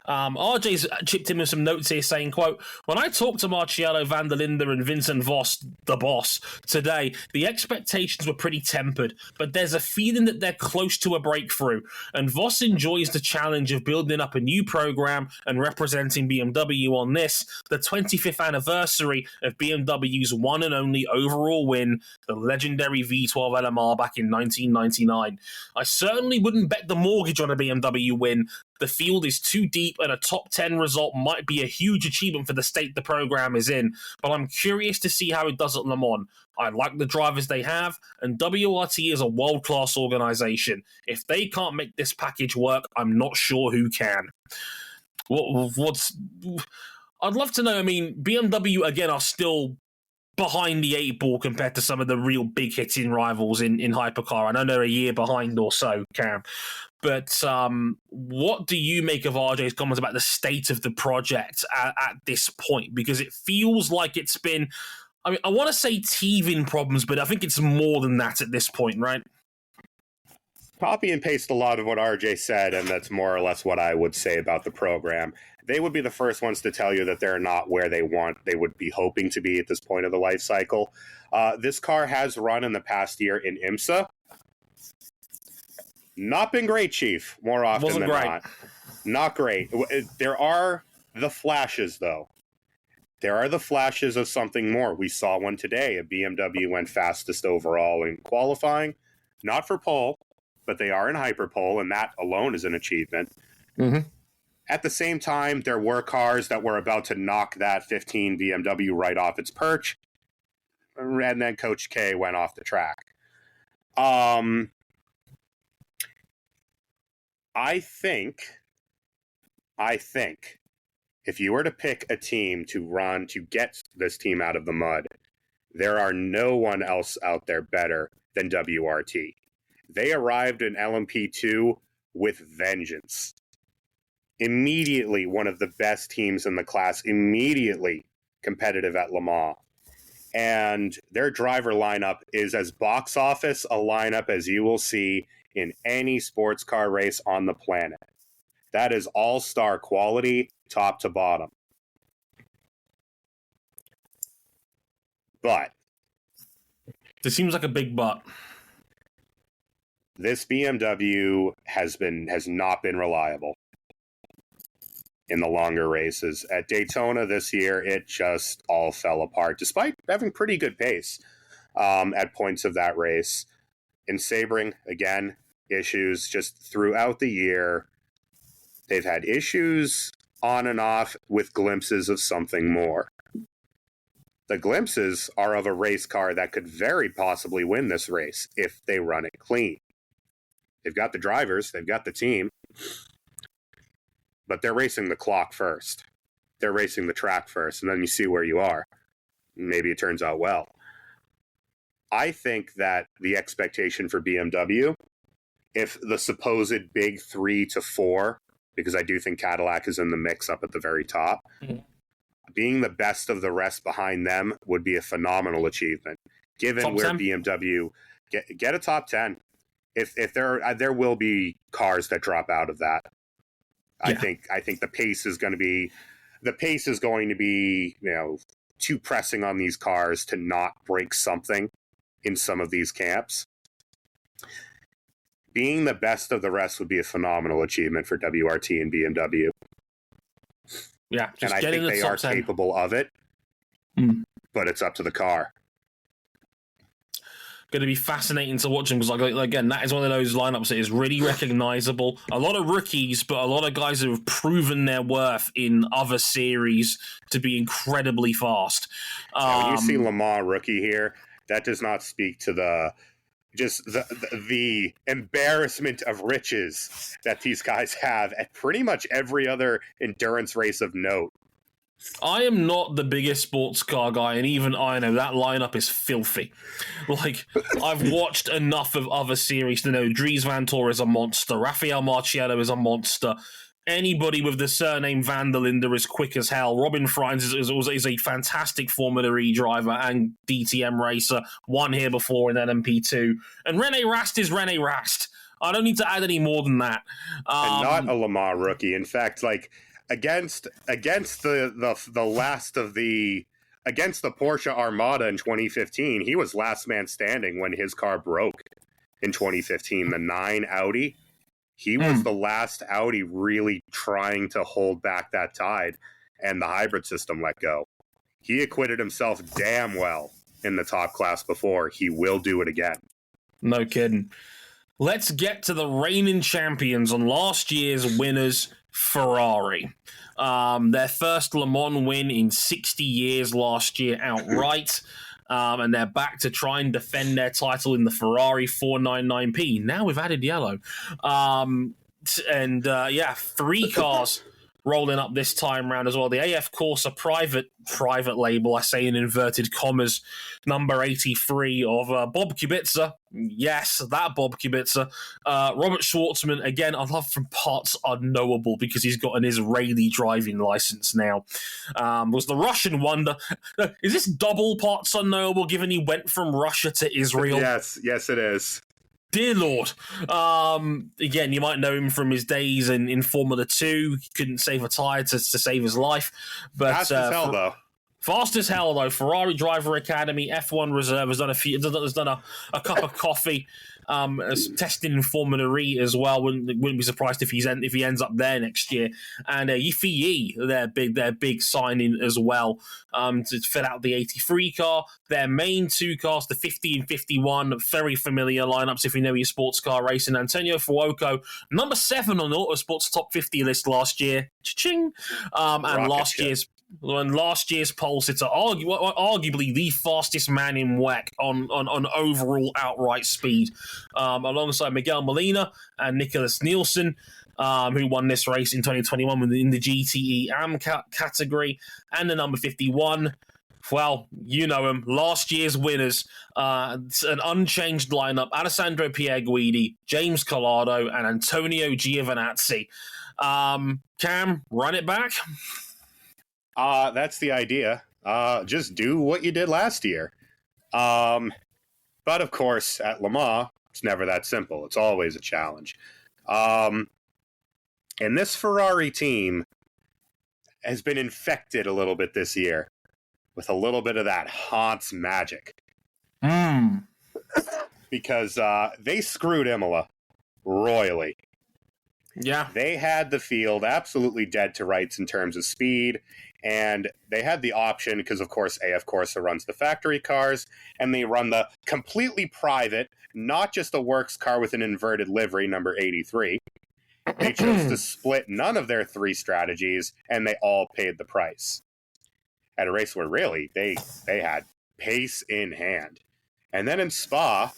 RJ's chipped in with some notes here saying, quote, "When I talked to Marcello van der Linde and Vincent Voss, the boss, today, the expectations were pretty tempered, but there's a feeling that they're close to a breakthrough, and Voss enjoys the challenge of building up a new program and representing BMW on this, the 25th anniversary of BMW's one and only overall win, the legendary V12 LMR back in 1999. I certainly wouldn't bet the mortgage on a BMW win. The field is too deep and a top 10 result might be a huge achievement for the state the program is in, but I'm curious to see how it does at Le Mans. I like the drivers they have, and WRT is a world-class organization. If they can't make this package work, I'm not sure who can." I'd love to know, BMW, again, are still behind the 8 ball compared to some of the real big hitting rivals in Hypercar. I know they're a year behind or so, Cam. But what do you make of RJ's comments about the state of the project at this point? Because it feels like it's been, I want to say teething problems, but I think it's more than that at this point, right? Copy and paste a lot of what RJ said, and that's more or less what I would say about the program. They would be the first ones to tell you that they're not where they would be hoping to be at this point of the life cycle. This car has run in the past year in IMSA. Not been great, Chief, more often than not. Not great. There are the flashes, though. There are the flashes of something more. We saw one today. A BMW went fastest overall in qualifying. Not for pole, but they are in hyperpole, and that alone is an achievement. Mm-hmm. At the same time, there were cars that were about to knock that 15 BMW right off its perch, and then Coach K went off the track. I think if you were to pick a team to get this team out of the mud, there are no one else out there better than WRT. They arrived in LMP2 with vengeance. Immediately one of the best teams in the class, immediately competitive at Le Mans. And their driver lineup is as box office a lineup as you will see in any sports car race on the planet. That is all-star quality, top to bottom. But this seems like a big but. This BMW has not been reliable in the longer races. At Daytona this year, it just all fell apart, despite having pretty good pace at points of that race. In Sebring, again, issues just throughout the year. They've had issues on and off with glimpses of something more. The glimpses are of a race car that could very possibly win this race if they run it clean. They've got the drivers, they've got the team, but they're racing the clock first. They're racing the track first, and then you see where you are. Maybe it turns out well. I think that the expectation for BMW, if the supposed big 3 to 4, because I do think Cadillac is in the mix up at the very top, being the best of the rest behind them would be a phenomenal achievement, given top where 10? BMW get a top 10. If there will be cars that drop out of that. Yeah. I think the pace is going to be too pressing on these cars to not break something in some of these camps. Being the best of the rest would be a phenomenal achievement for WRT and BMW. Yeah, and I think they are 10. Capable of it, but it's up to the car. Going to be fascinating to watch them because, again, that is one of those lineups that is really recognizable. A lot of rookies, but a lot of guys who have proven their worth in other series to be incredibly fast. When you see Le Mans rookie here, that does not speak to the embarrassment of riches that these guys have at pretty much every other endurance race of note. I am not the biggest sports car guy, and even I know that lineup is filthy. Like, I've watched enough of other series to know Dries Vanthoor is a monster, Rafael Marciello is a monster, anybody with the surname Van der Linde is quick as hell, Robin Frijns is a fantastic Formula E driver and DTM racer, won here before in LMP2, and René Rast is René Rast. I don't need to add any more than that. And not a Le Mans rookie. In fact, against the last of the against the Porsche Armada in 2015, he was last man standing when his car broke in 2015. The 9 Audi, he was the last Audi really trying to hold back that tide, and the hybrid system let go. He acquitted himself damn well in the top class before. He will do it again. No kidding. Let's get to the reigning champions and last year's winners, Ferrari. Their first Le Mans win in 60 years last year outright. And they're back to try and defend their title in the Ferrari 499P. Now we've added yellow. 3 cars rolling up this time round as well. The AF Corsa private label, I say in inverted commas, number 83 of Bob Kubica. Yes, that Bob Kubica. Robert Schwartzman, again, I love from parts unknowable because he's got an Israeli driving license now. Was the Russian wonder. Is this double parts unknowable given he went from Russia to Israel? Yes, it is. Dear Lord. Again, you might know him from his days in Formula 2. He couldn't save a tyre to save his life. But fast as hell, though. Fast as hell, though. Ferrari Driver Academy, F1 Reserve has done a cup of coffee. Testing in Formula E as well. Wouldn't be surprised if he ends up there next year. And Yifi, their big signing as well, to fill out the 83 car. Their main 2 cars, the 50 and 51, very familiar lineups if you know your sports car racing. Antonio Fuoco, number 7 on the Autosports top 50 list last year. Cha-ching! And last year's pole sitter, arguably the fastest man in WEC on overall outright speed, alongside Miguel Molina and Nicholas Nielsen, who won this race in 2021 in the GTE AM category, and the number 51. Well, you know him. Last year's winners, an unchanged lineup: Alessandro Pierguidi, James Collado, and Antonio Giovinazzi. Cam, run it back. That's the idea. just do what you did last year. But of course, at Le Mans, it's never that simple. It's always a challenge. And this Ferrari team has been infected a little bit this year with a little bit of that Hans magic. Because they screwed Imola royally. Yeah. They had the field absolutely dead to rights in terms of speed, and they had the option, because of course AF Corsa runs the factory cars, and they run the completely private, not just a works car with an inverted livery, number 83. They chose to split none of their three strategies, and they all paid the price. At a race where really they had pace in hand. And then in Spa,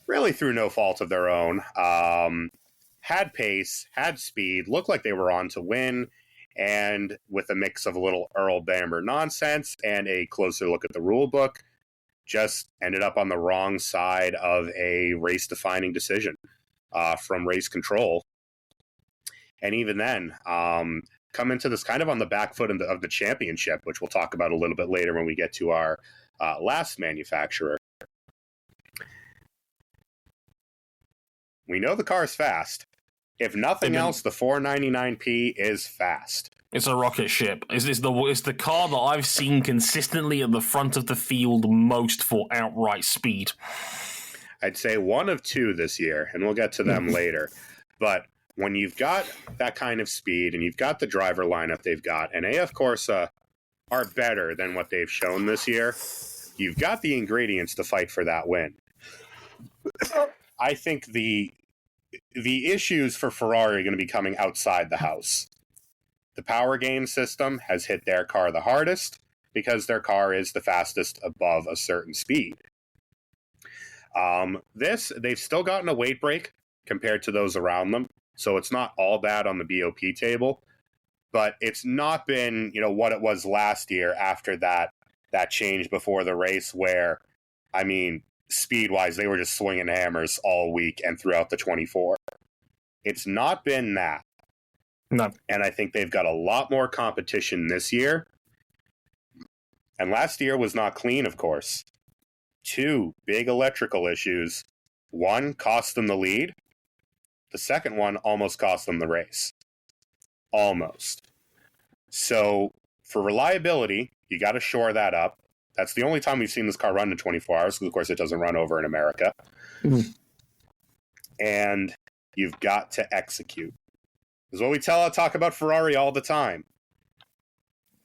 really through no fault of their own, had pace, had speed, looked like they were on to win, and with a mix of a little Earl Bamber nonsense and a closer look at the rule book, just ended up on the wrong side of a race-defining decision from race control. And even then, come into this kind of on the back foot of the championship, which we'll talk about a little bit later when we get to our last manufacturer. We know the car is fast. If nothing else, the 499P is fast. It's a rocket ship. It's the car that I've seen consistently at the front of the field most for outright speed. I'd say one of two this year, and we'll get to them later. But when you've got that kind of speed and you've got the driver lineup they've got, and AF Corsa are better than what they've shown this year, you've got the ingredients to fight for that win. I think the issues for Ferrari are going to be coming outside the house. The power gain system has hit their car the hardest because their car is the fastest above a certain speed. They've still gotten a weight break compared to those around them, so it's not all bad on the BOP table, but it's not been, what it was last year after that change before the race where, speed-wise, they were just swinging hammers all week and throughout the 24. It's not been that. No. And I think they've got a lot more competition this year. And last year was not clean, of course. 2 big electrical issues. One cost them the lead. The second one almost cost them the race. Almost. So, for reliability, you got to shore that up. That's the only time we've seen this car run in 24 hours, because, of course, it doesn't run over in America. And you've got to execute. This is what we talk about Ferrari all the time.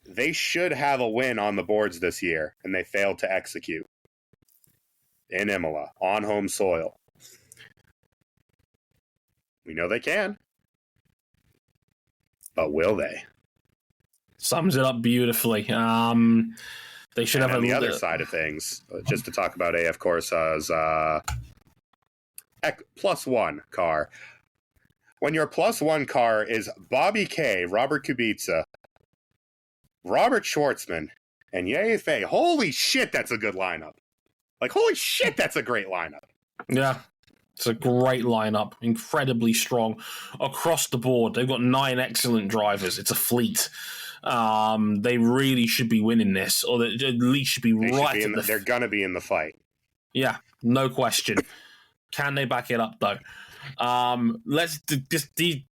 They should have a win on the boards this year, and they failed to execute. In Imola, on home soil. We know they can. But will they? Sums it up beautifully. They should have on the other side of things, just to talk about AF Corsa's +1 car. When your +1 car is Bobby K, Robert Kubica, Robert Schwartzman, and Ye Fei, holy shit, that's a good lineup. Holy shit, that's a great lineup. Yeah, it's a great lineup. Incredibly strong across the board. They've got 9 excellent drivers. It's a fleet. They really should be winning this, or at least should be they're going to be in the fight. Yeah, no question. Can they back it up, though?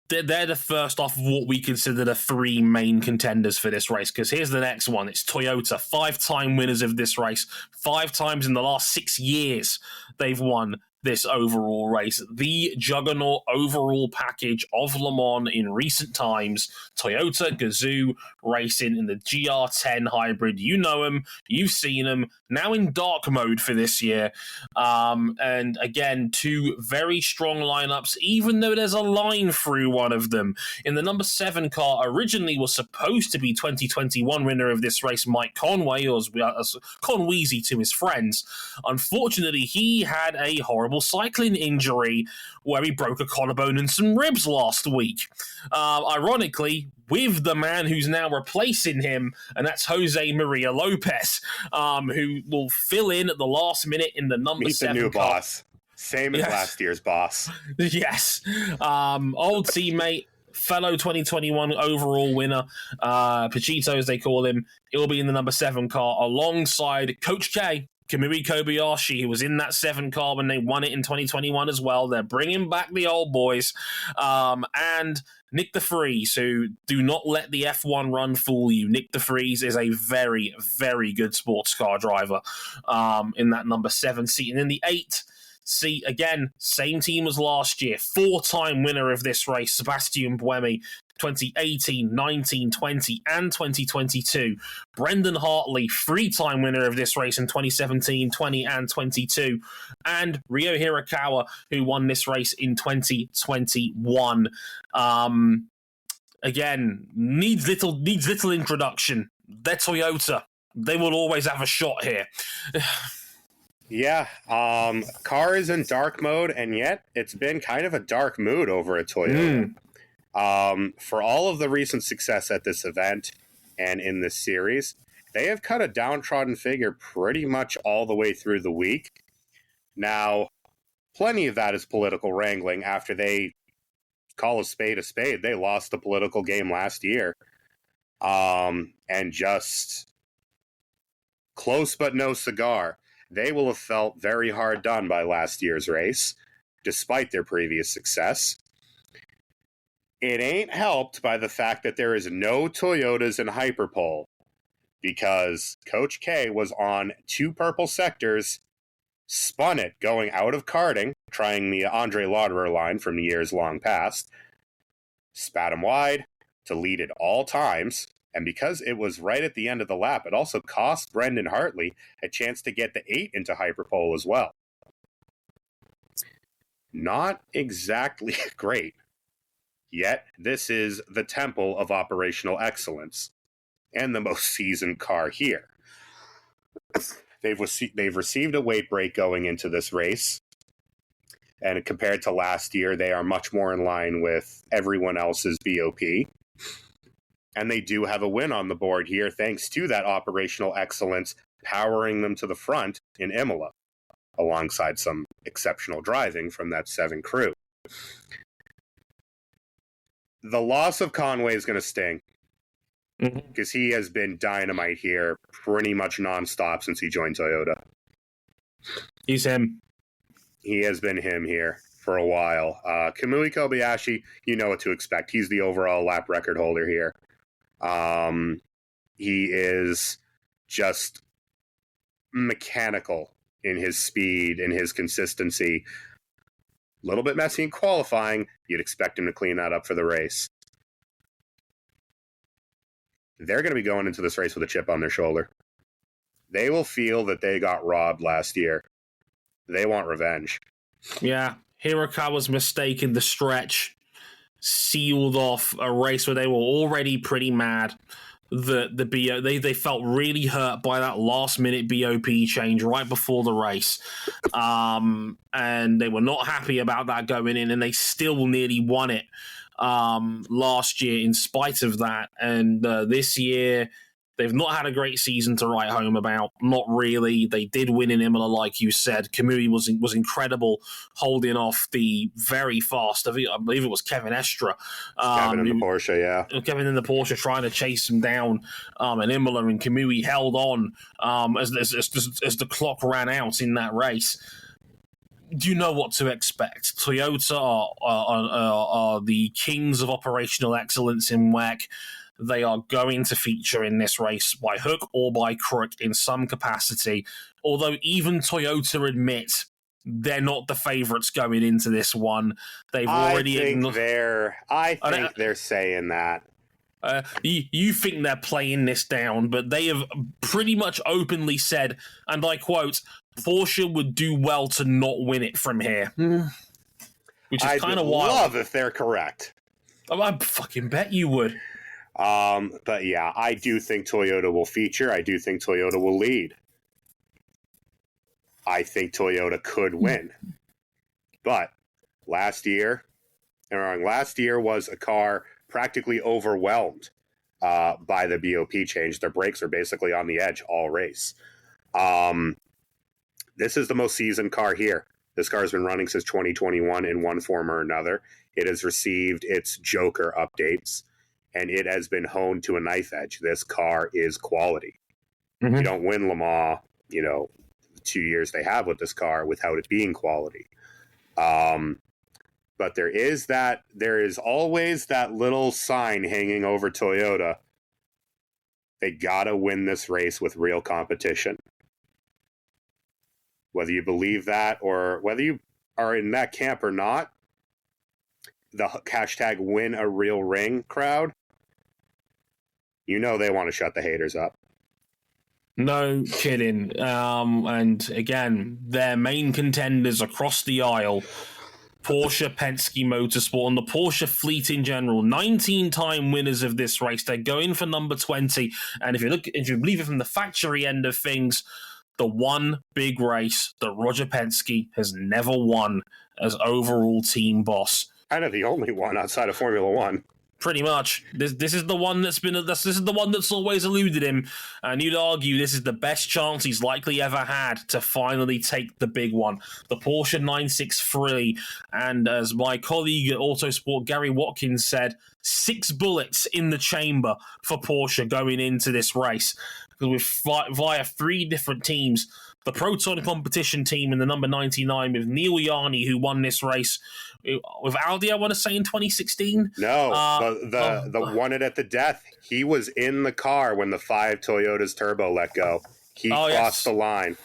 They're the first off of what we consider the 3 main contenders for this race, because here's the next one. It's Toyota, 5-time winners of this race. 5 times in the last 6 years they've won this overall race. The juggernaut overall package of Le Mans in recent times. Toyota Gazoo racing in the GR10 hybrid. You know them. You've seen them. Now in dark mode for this year. And again, 2 very strong lineups, even though there's a line through one of them. In the number 7 car, originally was supposed to be 2021 winner of this race, Mike Conway, or as Conweezy to his friends. Unfortunately, he had a horrible cycling injury where he broke a collarbone and some ribs last week. Ironically, with the man who's now replacing him, and that's Jose Maria Lopez, who will fill in at the last minute in the number 7 the new car. Boss. Same as last year's boss. Yes. Old teammate fellow 2021 overall winner, Pachito as they call him. He'll be in the number 7 car alongside Coach K, Kamui Kobayashi, who was in that 7 car when they won it in 2021 as well. They're bringing back the old boys. And Nick DeFries, who do not let the F1 run fool you. Nick DeFries is a very, very good sports car driver in that number 7 seat. And in the 8 seat, again, same team as last year. 4-time winner of this race, Sebastian Buemi, 2018, 19, 20, and 2022. Brendan Hartley, 3-time winner of this race in 2017, 20, and 22. And Ryo Hirakawa, who won this race in 2021. Again, needs little introduction. They're Toyota. They will always have a shot here. Yeah, car is in dark mode, and yet it's been kind of a dark mood over at Toyota. For all of the recent success at this event and in this series, they have cut a downtrodden figure pretty much all the way through the week. Now, plenty of that is political wrangling after they call a spade a spade. They lost the political game last year. And just close but no cigar. They will have felt very hard done by last year's race, despite their previous success. It ain't helped by the fact that there is no Toyotas in Hyperpole, because Coach K was on 2 purple sectors, spun it going out of karting, trying the Andre Lauderer line from years long past, spat him wide to lead at all times. And because it was right at the end of the lap, it also cost Brendan Hartley a chance to get the 8 into Hyperpole as well. Not exactly great. Yet, this is the temple of operational excellence and the most seasoned car here. They've received a weight break going into this race. And compared to last year, they are much more in line with everyone else's BOP. And they do have a win on the board here, thanks to that operational excellence powering them to the front in Imola, alongside some exceptional driving from that 7 crew. The loss of Conway is going to sting, because he has been dynamite here pretty much nonstop since he joined Toyota. He's him. He has been him here for a while. Kamui Kobayashi, you know what to expect. He's the overall lap record holder here. He is just mechanical in his speed and his consistency. A little bit messy in qualifying. You'd expect him to clean that up for the race. They're going to be going into this race with a chip on their shoulder. They will feel that they got robbed last year. They want revenge. Yeah, Hirakawa's mistake in the stretch sealed off a race where they were already pretty mad. They felt really hurt by that last minute BOP change right before the race, and they were not happy about that going in, and they still nearly won it last year in spite of that. And this year they've not had a great season to write home about. Not really. They did win in Imola, like you said. Kamui was incredible, holding off the very fast, I believe it was Kevin Estra. Kevin in the Porsche, yeah. Kevin in the Porsche trying to chase him down in Imola, and Kamui held on as the clock ran out in that race. You know what to expect. Toyota are the kings of operational excellence in WEC. They are going to feature in this race by hook or by crook in some capacity. Although even Toyota admit they're not the favourites going into this one. They've already. I think they're saying that. You think they're playing this down, but they have pretty much openly said, and I quote, Porsche would do well to not win it from here. Which is kind of wild. I love if they're correct. I fucking bet you would. But yeah, I do think Toyota will feature. I do think Toyota will lead. I think Toyota could win. But last year was a car practically overwhelmed by the BOP change. Their brakes are basically on the edge all race. This is the most seasoned car here. This car has been running since 2021 in one form or another. It has received its Joker updates, and it has been honed to a knife edge. This car is quality. Mm-hmm. You don't win Le Mans, you know, 2 years they have with this car without it being quality. But there is always that little sign hanging over Toyota. They gotta win this race with real competition. Whether you believe that or whether you are in that camp or not, the hashtag win a real ring crowd, you know they want to shut the haters up. No kidding. And again, their main contenders across the aisle, Porsche Pensky Motorsport and the Porsche fleet in general, 19-time winners of this race. They're going for number 20. And if you believe it from the factory end of things, the one big race that Roger Penske has never won as overall team boss. Kind of the only one outside of Formula One. Pretty much. This is the one this is the one that's always eluded him, and you'd argue this is the best chance he's likely ever had to finally take the big one. The Porsche 963, and as my colleague at Autosport Gary Watkins said, 6 bullets in the chamber for Porsche going into this race. Because via 3 different teams, the Proton competition team in the number 99 with Neil Yarny, who won this race with Audi, I want to say, in 2016. No, the won it at the death. He was in the car when the 5 Toyota's turbo let go. He crossed the line.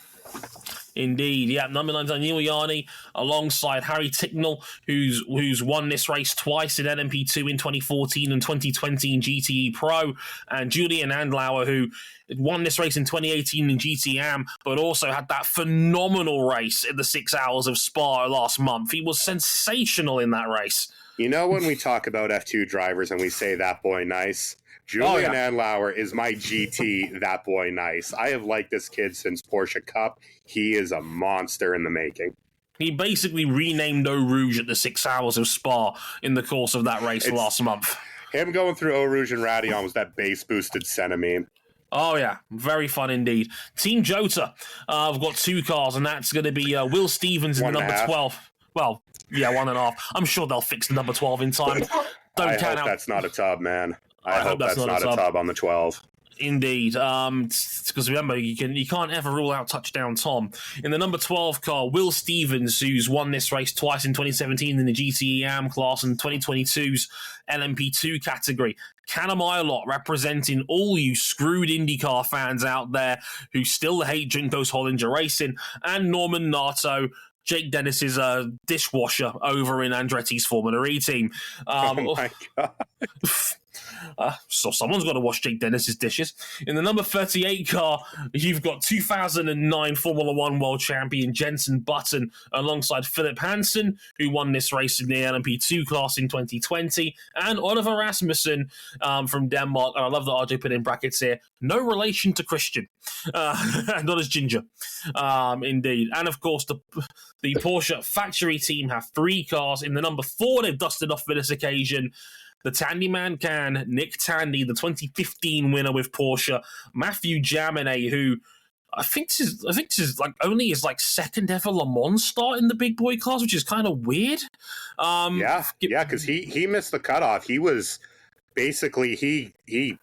Indeed, yeah. Number 9, Neil Yarny, alongside Harry Ticknell, who's won this race twice in LMP2 in 2014 and 2020 in GTE Pro, and Julian Andlauer, who won this race in 2018 in GTM, but also had that phenomenal race in the 6 hours of Spa last month. He was sensational in that race. You know, when we talk about F2 drivers and we say that boy nice, Julian Andlauer is my GT that boy nice. I have liked this kid since Porsche Cup. He is a monster in the making. He basically renamed Eau Rouge at the 6 hours of Spa in the course of that race last month. Him going through Eau Rouge and Radeon was that bass-boosted Senna meme. Oh, yeah. Very fun indeed. Team Jota, I've got 2 cars, and that's going to be Will Stevens in the number 12. Well, yeah, 1.5. I'm sure they'll fix the number 12 in time. I hope that's not a tub, man. I hope that's not a tub on the 12. Indeed, because remember, you can't ever rule out touchdown Tom. In the number 12 car, Will Stevens, who's won this race twice in 2017 in the GTE AM class and 2022's LMP2 category. Canamirlot representing all you screwed IndyCar fans out there who still hate Junko's Hollinger Racing, and Norman Nato, Jake Dennis's dishwasher over in Andretti's Formula E team. Oh my God. So someone's got to wash Jake Dennis's dishes. In the number 38 car, you've got 2009 Formula One world champion Jenson Button alongside Philip Hansen, who won this race in the LMP2 class in 2020, and Oliver Rasmussen from Denmark. And I love that RJ put in brackets here. No relation to Christian. Not as ginger. Indeed. And of course, the Porsche factory team have 3 cars. In the number 4, they've dusted off for this occasion. The Tandy Man can, Nick Tandy, the 2015 winner with Porsche, Matthew Jaminet, who I think this is like only his like second ever Le Mans start in the big boy class, which is kind of weird. Because he missed the cutoff. He was basically he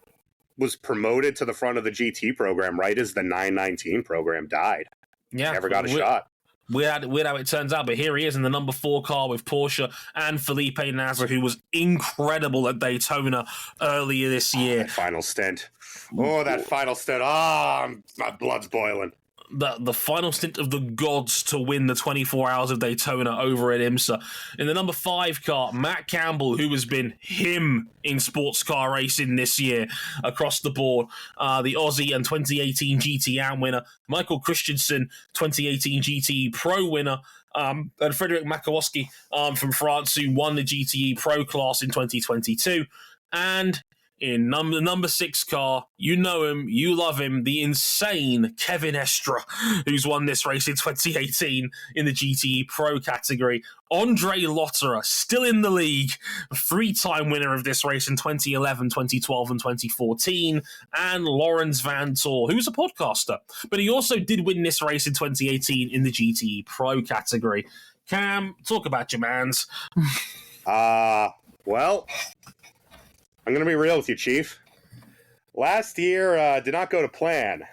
was promoted to the front of the GT program right as the 919 program died. Yeah, never got a shot. Weird how it turns out, but here he is in the number 4 car with Porsche and Felipe Nasr, who was incredible at Daytona earlier this year. That final stint. That final stint. My blood's boiling. The final stint of the gods to win the 24 hours of Daytona over at IMSA. In the number 5 car, Matt Campbell, who has been him in sports car racing this year across the board. The Aussie and 2018 GTM winner, Michael Christensen, 2018 GTE Pro winner, and Frederick Makowski from France, who won the GTE Pro class in 2022. And in number 6 car. You know him, you love him, the insane Kevin Estre, who's won this race in 2018 in the GTE Pro category. Andre Lotterer, still in the league, 3-time winner of this race in 2011, 2012, and 2014, and Lawrence Van Tor, who's a podcaster, but he also did win this race in 2018 in the GTE Pro category. Cam, talk about your mans. Well, I'm going to be real with you, Chief. Last year did not go to plan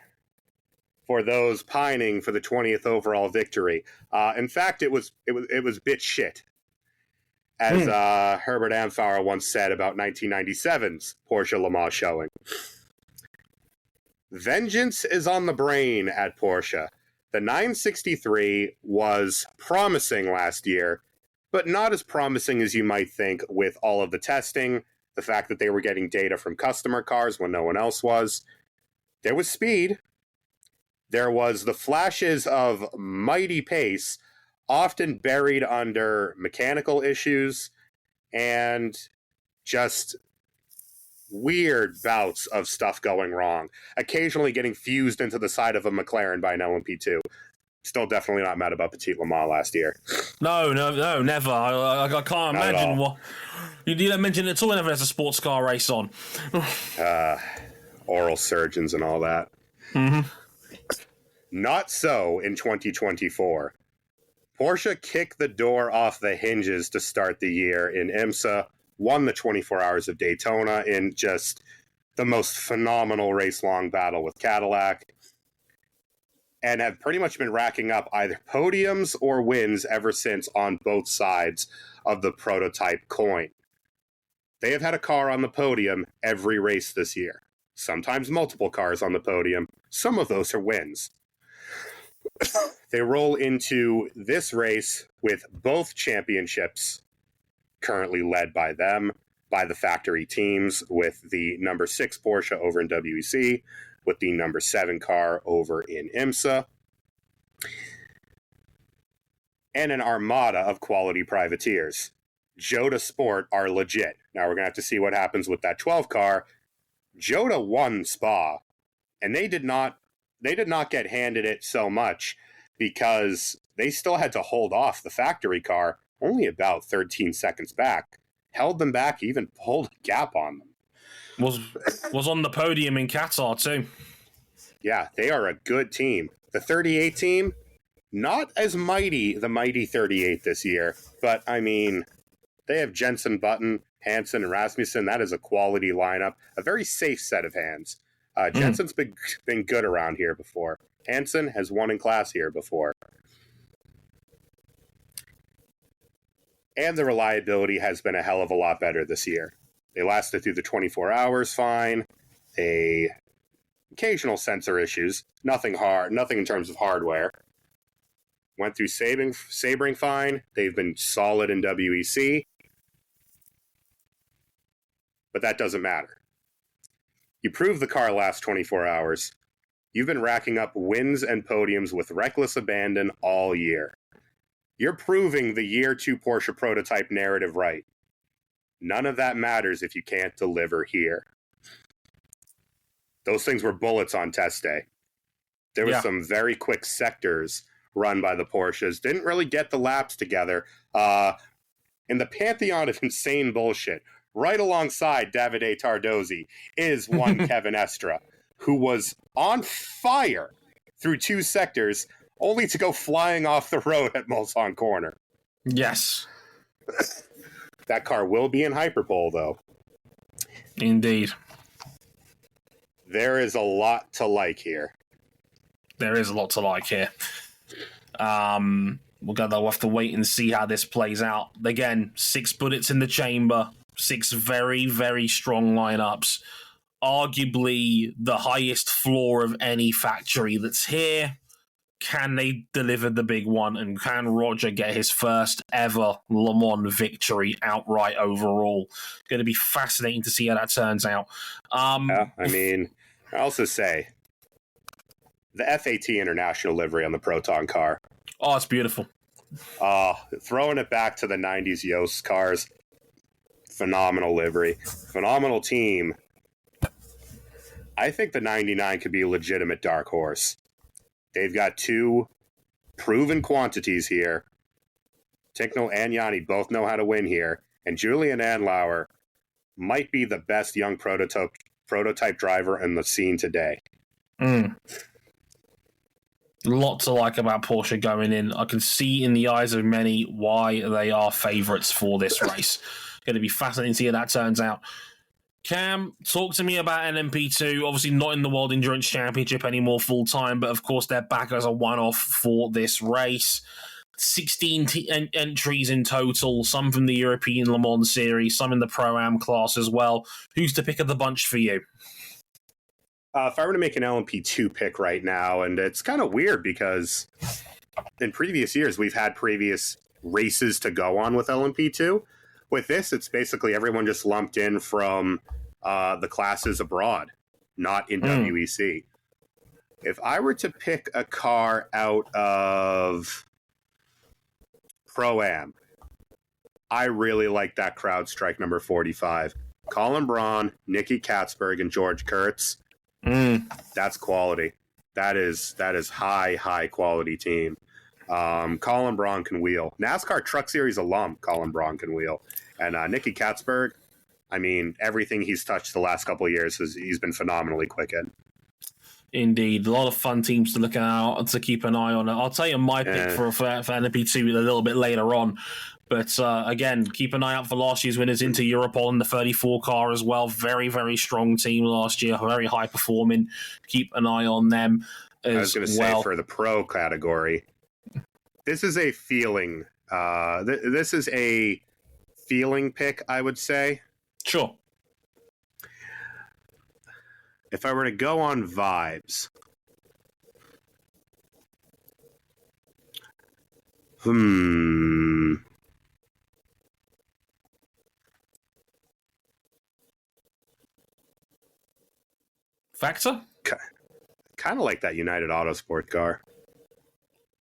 for those pining for the 20th overall victory. In fact, it was bit shit, as Herbert Amfauer once said about 1997's Porsche Le Mans showing. Vengeance is on the brain at Porsche. The 963 was promising last year, but not as promising as you might think with all of the testing, the fact that they were getting data from customer cars when no one else was. There was speed. There was the flashes of mighty pace, often buried under mechanical issues and just weird bouts of stuff going wrong, occasionally getting fused into the side of a McLaren by an LMP2. Still definitely not mad about Petit Le Mans last year. No, never. I can't imagine what... You didn't mention it at all whenever there's a sports car race on. Oral surgeons and all that. Mm-hmm. Not so in 2024. Porsche kicked the door off the hinges to start the year in IMSA, won the 24 Hours of Daytona in just the most phenomenal race-long battle with Cadillac, and have pretty much been racking up either podiums or wins ever since on both sides of the prototype coin. They have had a car on the podium every race this year. Sometimes multiple cars on the podium. Some of those are wins. They roll into this race with both championships currently led by them, by the factory teams, with the number 6 Porsche over in WEC, with the number 7 car over in IMSA, and an armada of quality privateers. Jota Sport are legit. Now we're going to have to see what happens with that 12 car. Jota won Spa, and they did not get handed it so much because they still had to hold off the factory car only about 13 seconds back. Held them back, even pulled a gap on them. Was on the podium in Qatar too. Yeah, they are a good team. The 38 team, not as mighty, the mighty 38 this year, but I mean, they have Jensen Button, Hansen, and Rasmussen. That is a quality lineup, a very safe set of hands. Jensen's been good around here before. Hansen has won in class here before. And the reliability has been a hell of a lot better this year. They lasted through the 24 hours fine. Occasional sensor issues. Nothing hard. Nothing in terms of hardware. Went through Sabring fine. They've been solid in WEC. But that doesn't matter. You prove the car lasts 24 hours. You've been racking up wins and podiums with reckless abandon all year. You're proving the year 2 Porsche prototype narrative right. None of that matters if you can't deliver here. Those things were bullets on test day. There was some very quick sectors run by the Porsches. Didn't really get the laps together. In the pantheon of insane bullshit, right alongside Davide Tardozzi is one Kevin Estre, who was on fire through 2 sectors, only to go flying off the road at Mulsanne Corner. Yes. That car will be in Hyperpole, though. Indeed. There is a lot to like here. There is a lot to like here. We'll have to wait and see how this plays out. Again, 6 bullets in the chamber, 6 very, very strong lineups. Arguably the highest floor of any factory that's here. Can they deliver the big one? And can Roger get his first ever Le Mans victory outright overall? Going to be fascinating to see how that turns out. I mean, I also say the FAT International livery on the Proton car. Oh, it's beautiful. Throwing it back to the 90s Yost cars. Phenomenal livery. Phenomenal team. I think the 99 could be a legitimate dark horse. They've got two proven quantities here. Ticknell and Yanni both know how to win here, and Julian Andlauer might be the best young prototype driver in the scene today. Lot to like about Porsche going in. I can see in the eyes of many why they are favourites for this race. Going to be fascinating to see how that turns out. Cam, talk to me about LMP2. Obviously not in the World Endurance Championship anymore full-time, but of course they're back as a one-off for this race. 16 entries in total, some from the European Le Mans Series, some in the Pro-Am class as well. Who's the pick of the bunch for you? If I were to make an LMP2 pick right now, and it's kind of weird because in previous years we've had previous races to go on with LMP2. With this, it's basically everyone just lumped in from the classes abroad, not in WEC. If I were to pick a car out of Pro-Am, I really like that CrowdStrike number 45. Colin Braun, Nicky Katzberg, and George Kurtz. That's quality. That is high quality team. Colin Braun can wheel. NASCAR Truck Series alum Colin Braun can wheel. And Nicky Katzberg, I mean, everything he's touched the last couple of years, he's been phenomenally quick in. Indeed. A lot of fun teams to look out to keep an eye on. I'll tell you my pick for LMP2 a little bit later on. But again, keep an eye out for last year's winners into Europol and the 34 car as well. Very, very strong team last year. Very high performing. Keep an eye on them as well. I was going to say for the pro category, this is a feeling. This is a feeling pick, I would say. Sure. If I were to go on vibes, Factor? Kind of like that United Autosport car.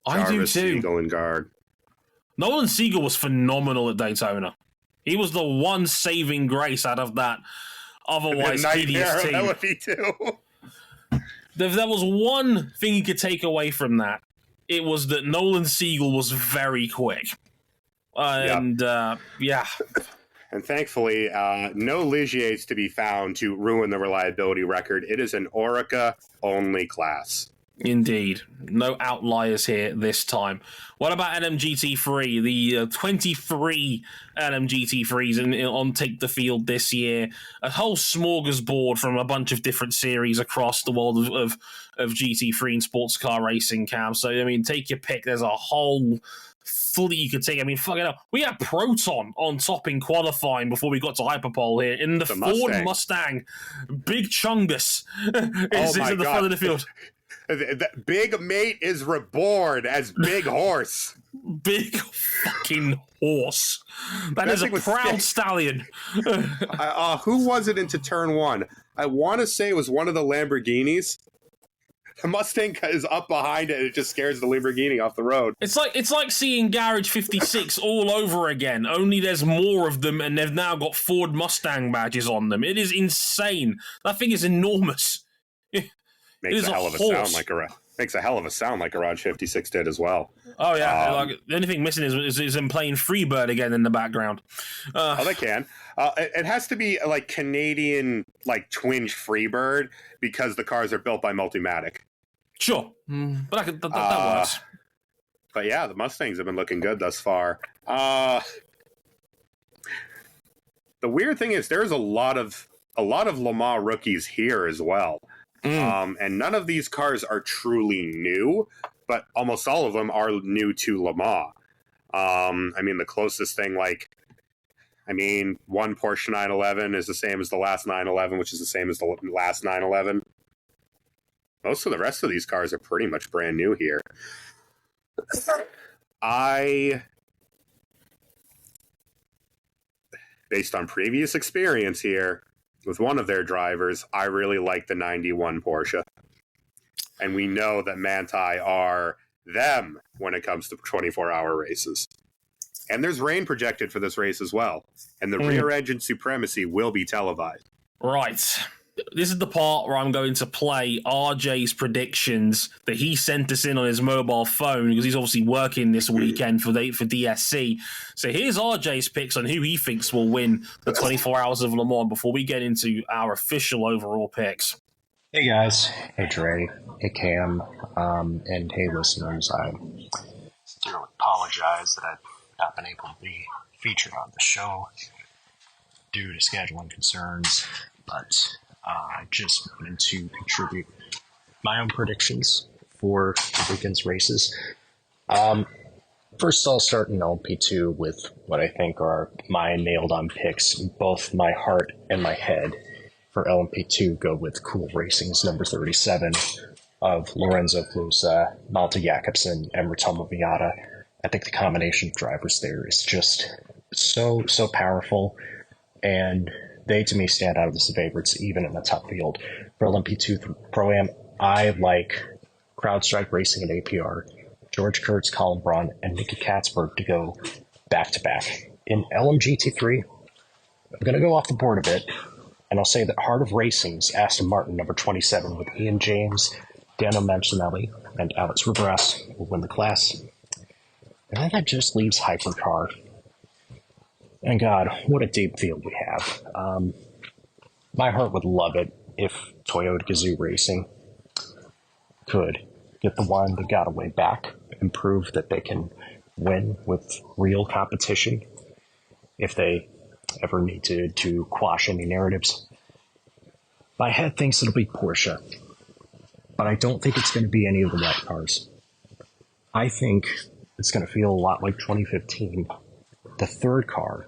I do too. Siegel and Guard. Nolan Siegel was phenomenal at Daytona. He was the one saving grace out of that otherwise hideous team. That would be too. If there was one thing you could take away from that, it was that Nolan Siegel was very quick. And thankfully, no Ligiers to be found to ruin the reliability record. It is an Orica-only class. Indeed. No outliers here this time. What about LMGT3? The 23 LMGT3s on Take the Field this year. A whole smorgasbord from a bunch of different series across the world of GT3 and sports car racing, Cam. So, I mean, take your pick. There's a whole fleet you could take. I mean, fucking hell. We had Proton on top in qualifying before we got to Hyperpole here. In the Ford Mustang. Big Chungus is at the front of the field. Big Mate is reborn as Big Horse. Big fucking horse. That is a proud stallion. Who was it into turn one? I want to say it was one of the Lamborghinis. The Mustang is up behind it and it just scares the Lamborghini off the road. It's like seeing Garage 56 all over again, only there's more of them and they've now got Ford Mustang badges on them. It is insane. That thing is enormous. Makes a hell of a sound like Garage 56 did as well. Oh yeah, the only thing missing is him playing Freebird again in the background. They can. It has to be like Canadian, like twinge Freebird because the cars are built by Multimatic. Sure, but that works. But yeah, the Mustangs have been looking good thus far. The weird thing is there's a lot of Le Mans rookies here as well. And none of these cars are truly new, but almost all of them are new to Le Mans. I mean, the closest thing, one Porsche 911 is the same as the last 911, which is the same as the last 911. Most of the rest of these cars are pretty much brand new here. Based on previous experience here, with one of their drivers, I really like the 91 Porsche. And we know that Manti are them when it comes to 24-hour races. And there's rain projected for this race as well. And the rear engine supremacy will be televised. Right. This is the part where I'm going to play RJ's predictions that he sent us in on his mobile phone because he's obviously working this weekend for DSC. So here's RJ's picks on who he thinks will win the 24 Hours of Le Mans before we get into our official overall picks. Hey guys, hey Dre, hey Cam, and hey listeners. I sincerely apologize that I've not been able to be featured on the show due to scheduling concerns, but I just wanted to contribute my own predictions for the weekend's races. First, I'll start in LMP2 with what I think are my nailed-on picks. Both my heart and my head for LMP2 go with Cool Racing's number 37 of Lorenzo Flusa, Malte Jakobsen, and Ritomo Miata. I think the combination of drivers there is just so powerful, and they, to me, stand out as the favorites, even in the top field. For LMP2 Pro-Am, I like CrowdStrike Racing and APR, George Kurtz, Colin Braun, and Nicky Katzberg to go back-to-back. In LMGT3, I'm going to go off the board a bit, and I'll say that Heart of Racing's Aston Martin, number 27, with Ian James, Daniel Mancinelli, and Alex Rubras will win the class. And then that just leaves Hypercar. And God, what a deep field we have. My heart would love it if Toyota Gazoo Racing could get the one that got away back and prove that they can win with real competition if they ever need to quash any narratives. My head thinks it'll be Porsche, but I don't think it's going to be any of the white cars. I think it's going to feel a lot like 2015. The third car,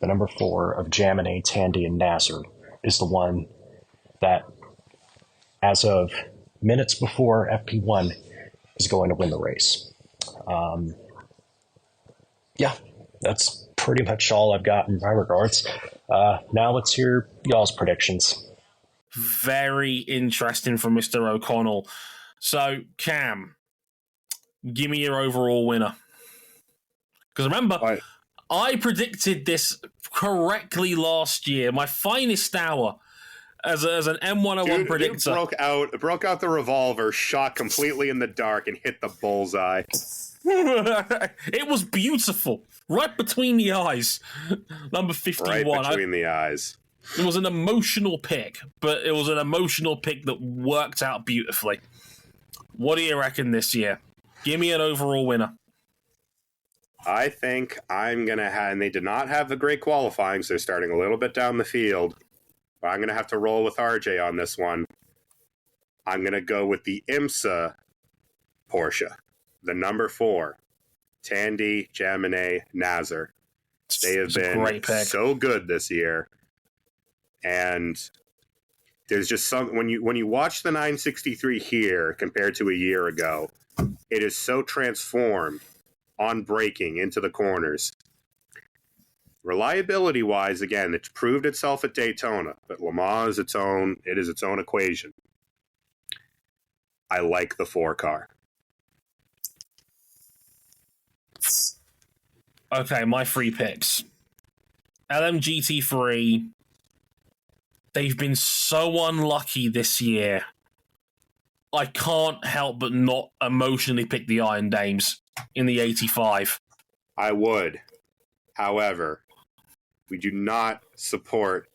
the number 4 of Jaminet, Tandy, and Nasser, is the one that, as of minutes before FP1, is going to win the race. Yeah, that's pretty much all I've got in my regards. Now let's hear y'all's predictions. Very interesting from Mr. O'Connell. So, Cam, give me your overall winner. Because remember, I predicted this correctly last year, my finest hour as an M101 predictor. Broke out the revolver, shot completely in the dark, and hit the bullseye. It was beautiful. Right between the eyes. Number 51. Right between the eyes. It was an emotional pick, but it was an emotional pick that worked out beautifully. What do you reckon this year? Give me an overall winner. I think I'm going to have, and they did not have the great qualifying, so they're starting a little bit down the field. But I'm going to have to roll with RJ on this one. I'm going to go with the IMSA Porsche, the number 4, Tandy, Jaminet, Nasser. They have been so good this year. And there's just some, when you watch the 963 here compared to a year ago, it is so transformed on braking into the corners. Reliability-wise, again, it's proved itself at Daytona, but Le Mans is its own equation. I like the 4 car. Okay, my 3 picks. LMGT3. They've been so unlucky this year. I can't help but not emotionally pick the Iron Dames in the 85. I would. However, we do not support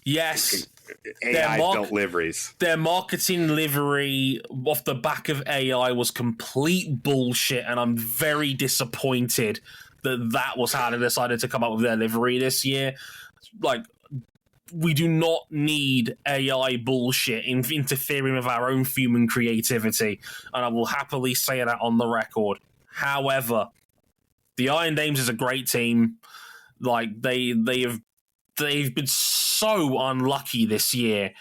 AI-built liveries. Their marketing livery off the back of AI was complete bullshit, and I'm very disappointed that was how they decided to come up with their livery this year. Like, we do not need AI bullshit interfering with our own human creativity, and I will happily say that on the record. However, the Iron Dames is a great team. Like, they've been so unlucky this year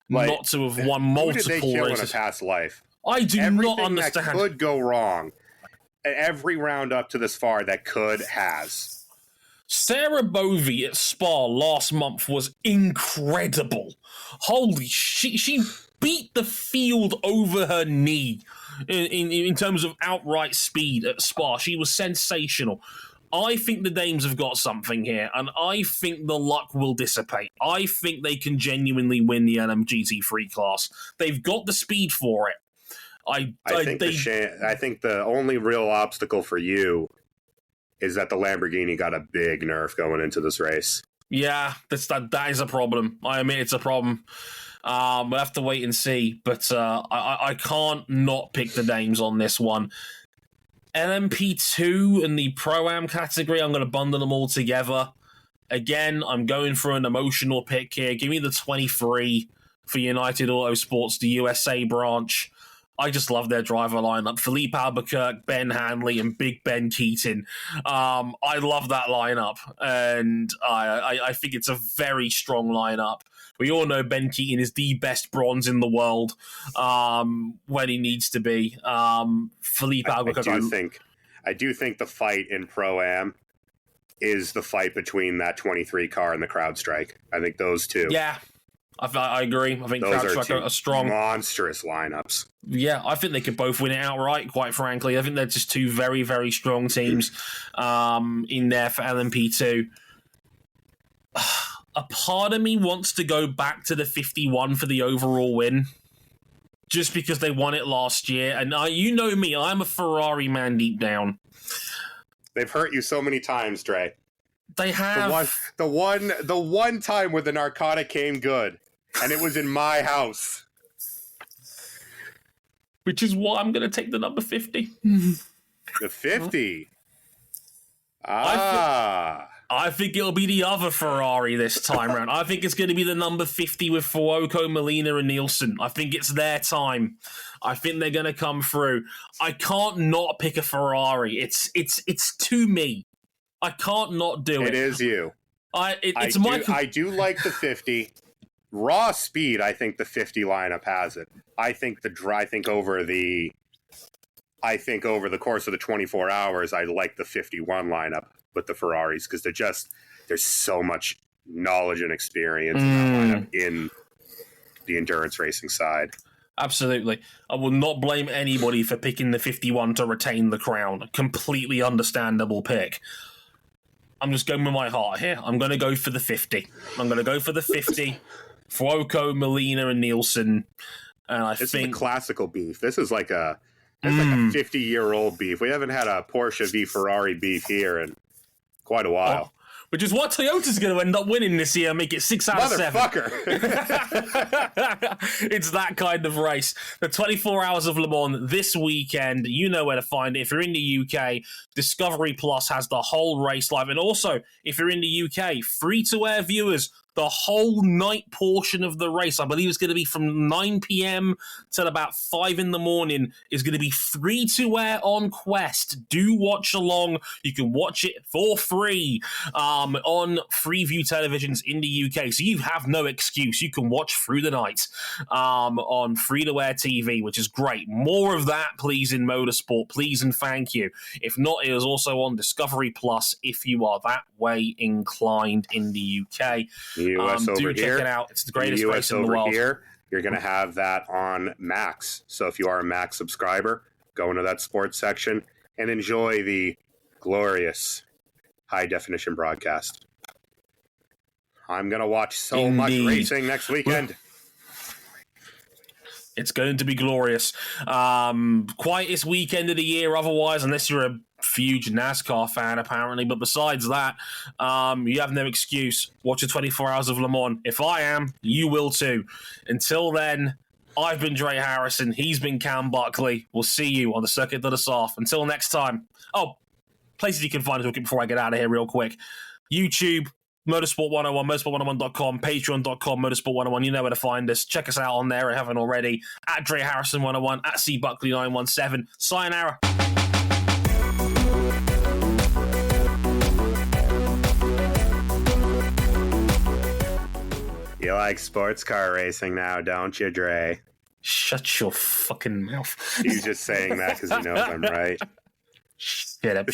not to have won multiple races. Who did they kill in a past life? I do not understand. Everything that could go wrong, every round up to this far that has. Sarah Bovey at Spa last month was incredible. Holy shit, she beat the field over her knee in terms of outright speed at Spa. She was sensational. I think the Dames have got something here, and I think the luck will dissipate. I think they can genuinely win the LMGT3 class. They've got the speed for it. I think the only real obstacle for you is that the Lamborghini got a big nerf going into this race. Yeah, that is a problem. I admit it's a problem. We'll have to wait and see, but I can't not pick the Dames on this one. LMP2 and the Pro-Am category, I'm going to bundle them all together. Again, I'm going for an emotional pick here. Give me the 23 for United Autosports, the USA branch. I just love their driver lineup. Philippe Albuquerque, Ben Hanley, and Big Ben Keaton. I love that lineup, and I think it's a very strong lineup. We all know Ben Keaton is the best bronze in the world when he needs to be. Philippe Albuquerque. I do think the fight in Pro-Am is the fight between that 23 car and the CrowdStrike. I think those two. Yeah, I agree. I think those CrowdStrike are strong. Monstrous lineups. Yeah, I think they could both win it outright, quite frankly. I think they're just two very, very strong teams in there for LMP2. A part of me wants to go back to the 51 for the overall win, just because they won it last year. And you know me, I'm a Ferrari man deep down. They've hurt you so many times, Dre. They have. The one time where the narcotic came good, and it was in my house. Which is why I'm going to take the number 50. The 50? I think it'll be the other Ferrari this time around. I think it's going to be the number 50 with Fuoco, Molina, and Nielsen. I think it's their time. I think they're going to come through. I can't not pick a Ferrari. It's to me. I can't not do it. It is you. I do like the 50. Raw speed, I think the 50 lineup has it. I think over the course of the 24 hours, I like the 51 lineup with the Ferraris because there's so much knowledge and experience in that lineup in the endurance racing side. Absolutely. I will not blame anybody for picking the 51 to retain the crown. Completely understandable pick. I'm just going with my heart here. I'm going to go for the 50. Fuoco, Molina, and Nielsen. And this is a classical beef. This is like a 50-year-old beef. We haven't had a Porsche v Ferrari beef here in quite a while. Which is what Toyota's going to end up winning this year, make it 6 out of 7. Motherfucker! It's that kind of race. The 24 Hours of Le Mans this weekend, you know where to find it. If you're in the UK, Discovery Plus has the whole race live. And also, if you're in the UK, free-to-air viewers, the whole night portion of the race, I believe it's going to be from 9 p.m. till about 5 in the morning, is going to be free to air on Quest. Do watch along. You can watch it for free on Freeview televisions in the UK. So you have no excuse. You can watch through the night on free-to-air TV, which is great. More of that, please, in motorsport. Please and thank you. If not, it is also on Discovery Plus if you are that way inclined in the UK. US over do check here. it out. It's the greatest US race in the over world. Here, you're going to have that on Max. So if you are a Max subscriber, go into that sports section and enjoy the glorious high-definition broadcast. I'm going to watch so much racing next weekend. It's going to be glorious. Quietest weekend of the year otherwise, unless you're a huge NASCAR fan, apparently. But besides that, you have no excuse. Watch the 24 Hours of Le Mans. If I am, you will too. Until then, I've been Dre Harrison. He's been Cam Buckley. We'll see you on the Circuit de la Sarthe. Until next time. Oh, places you can find us before I get out of here real quick. YouTube, Motorsport 101, motorsport101.com, patreon.com, Motorsport 101. You know where to find us. Check us out on there if you haven't already. At Dre Harrison 101, at C Buckley 917. Sayonara. You like sports car racing now, don't you, Dre? Shut your fucking mouth. He's just saying that because he knows I'm right. Shut up.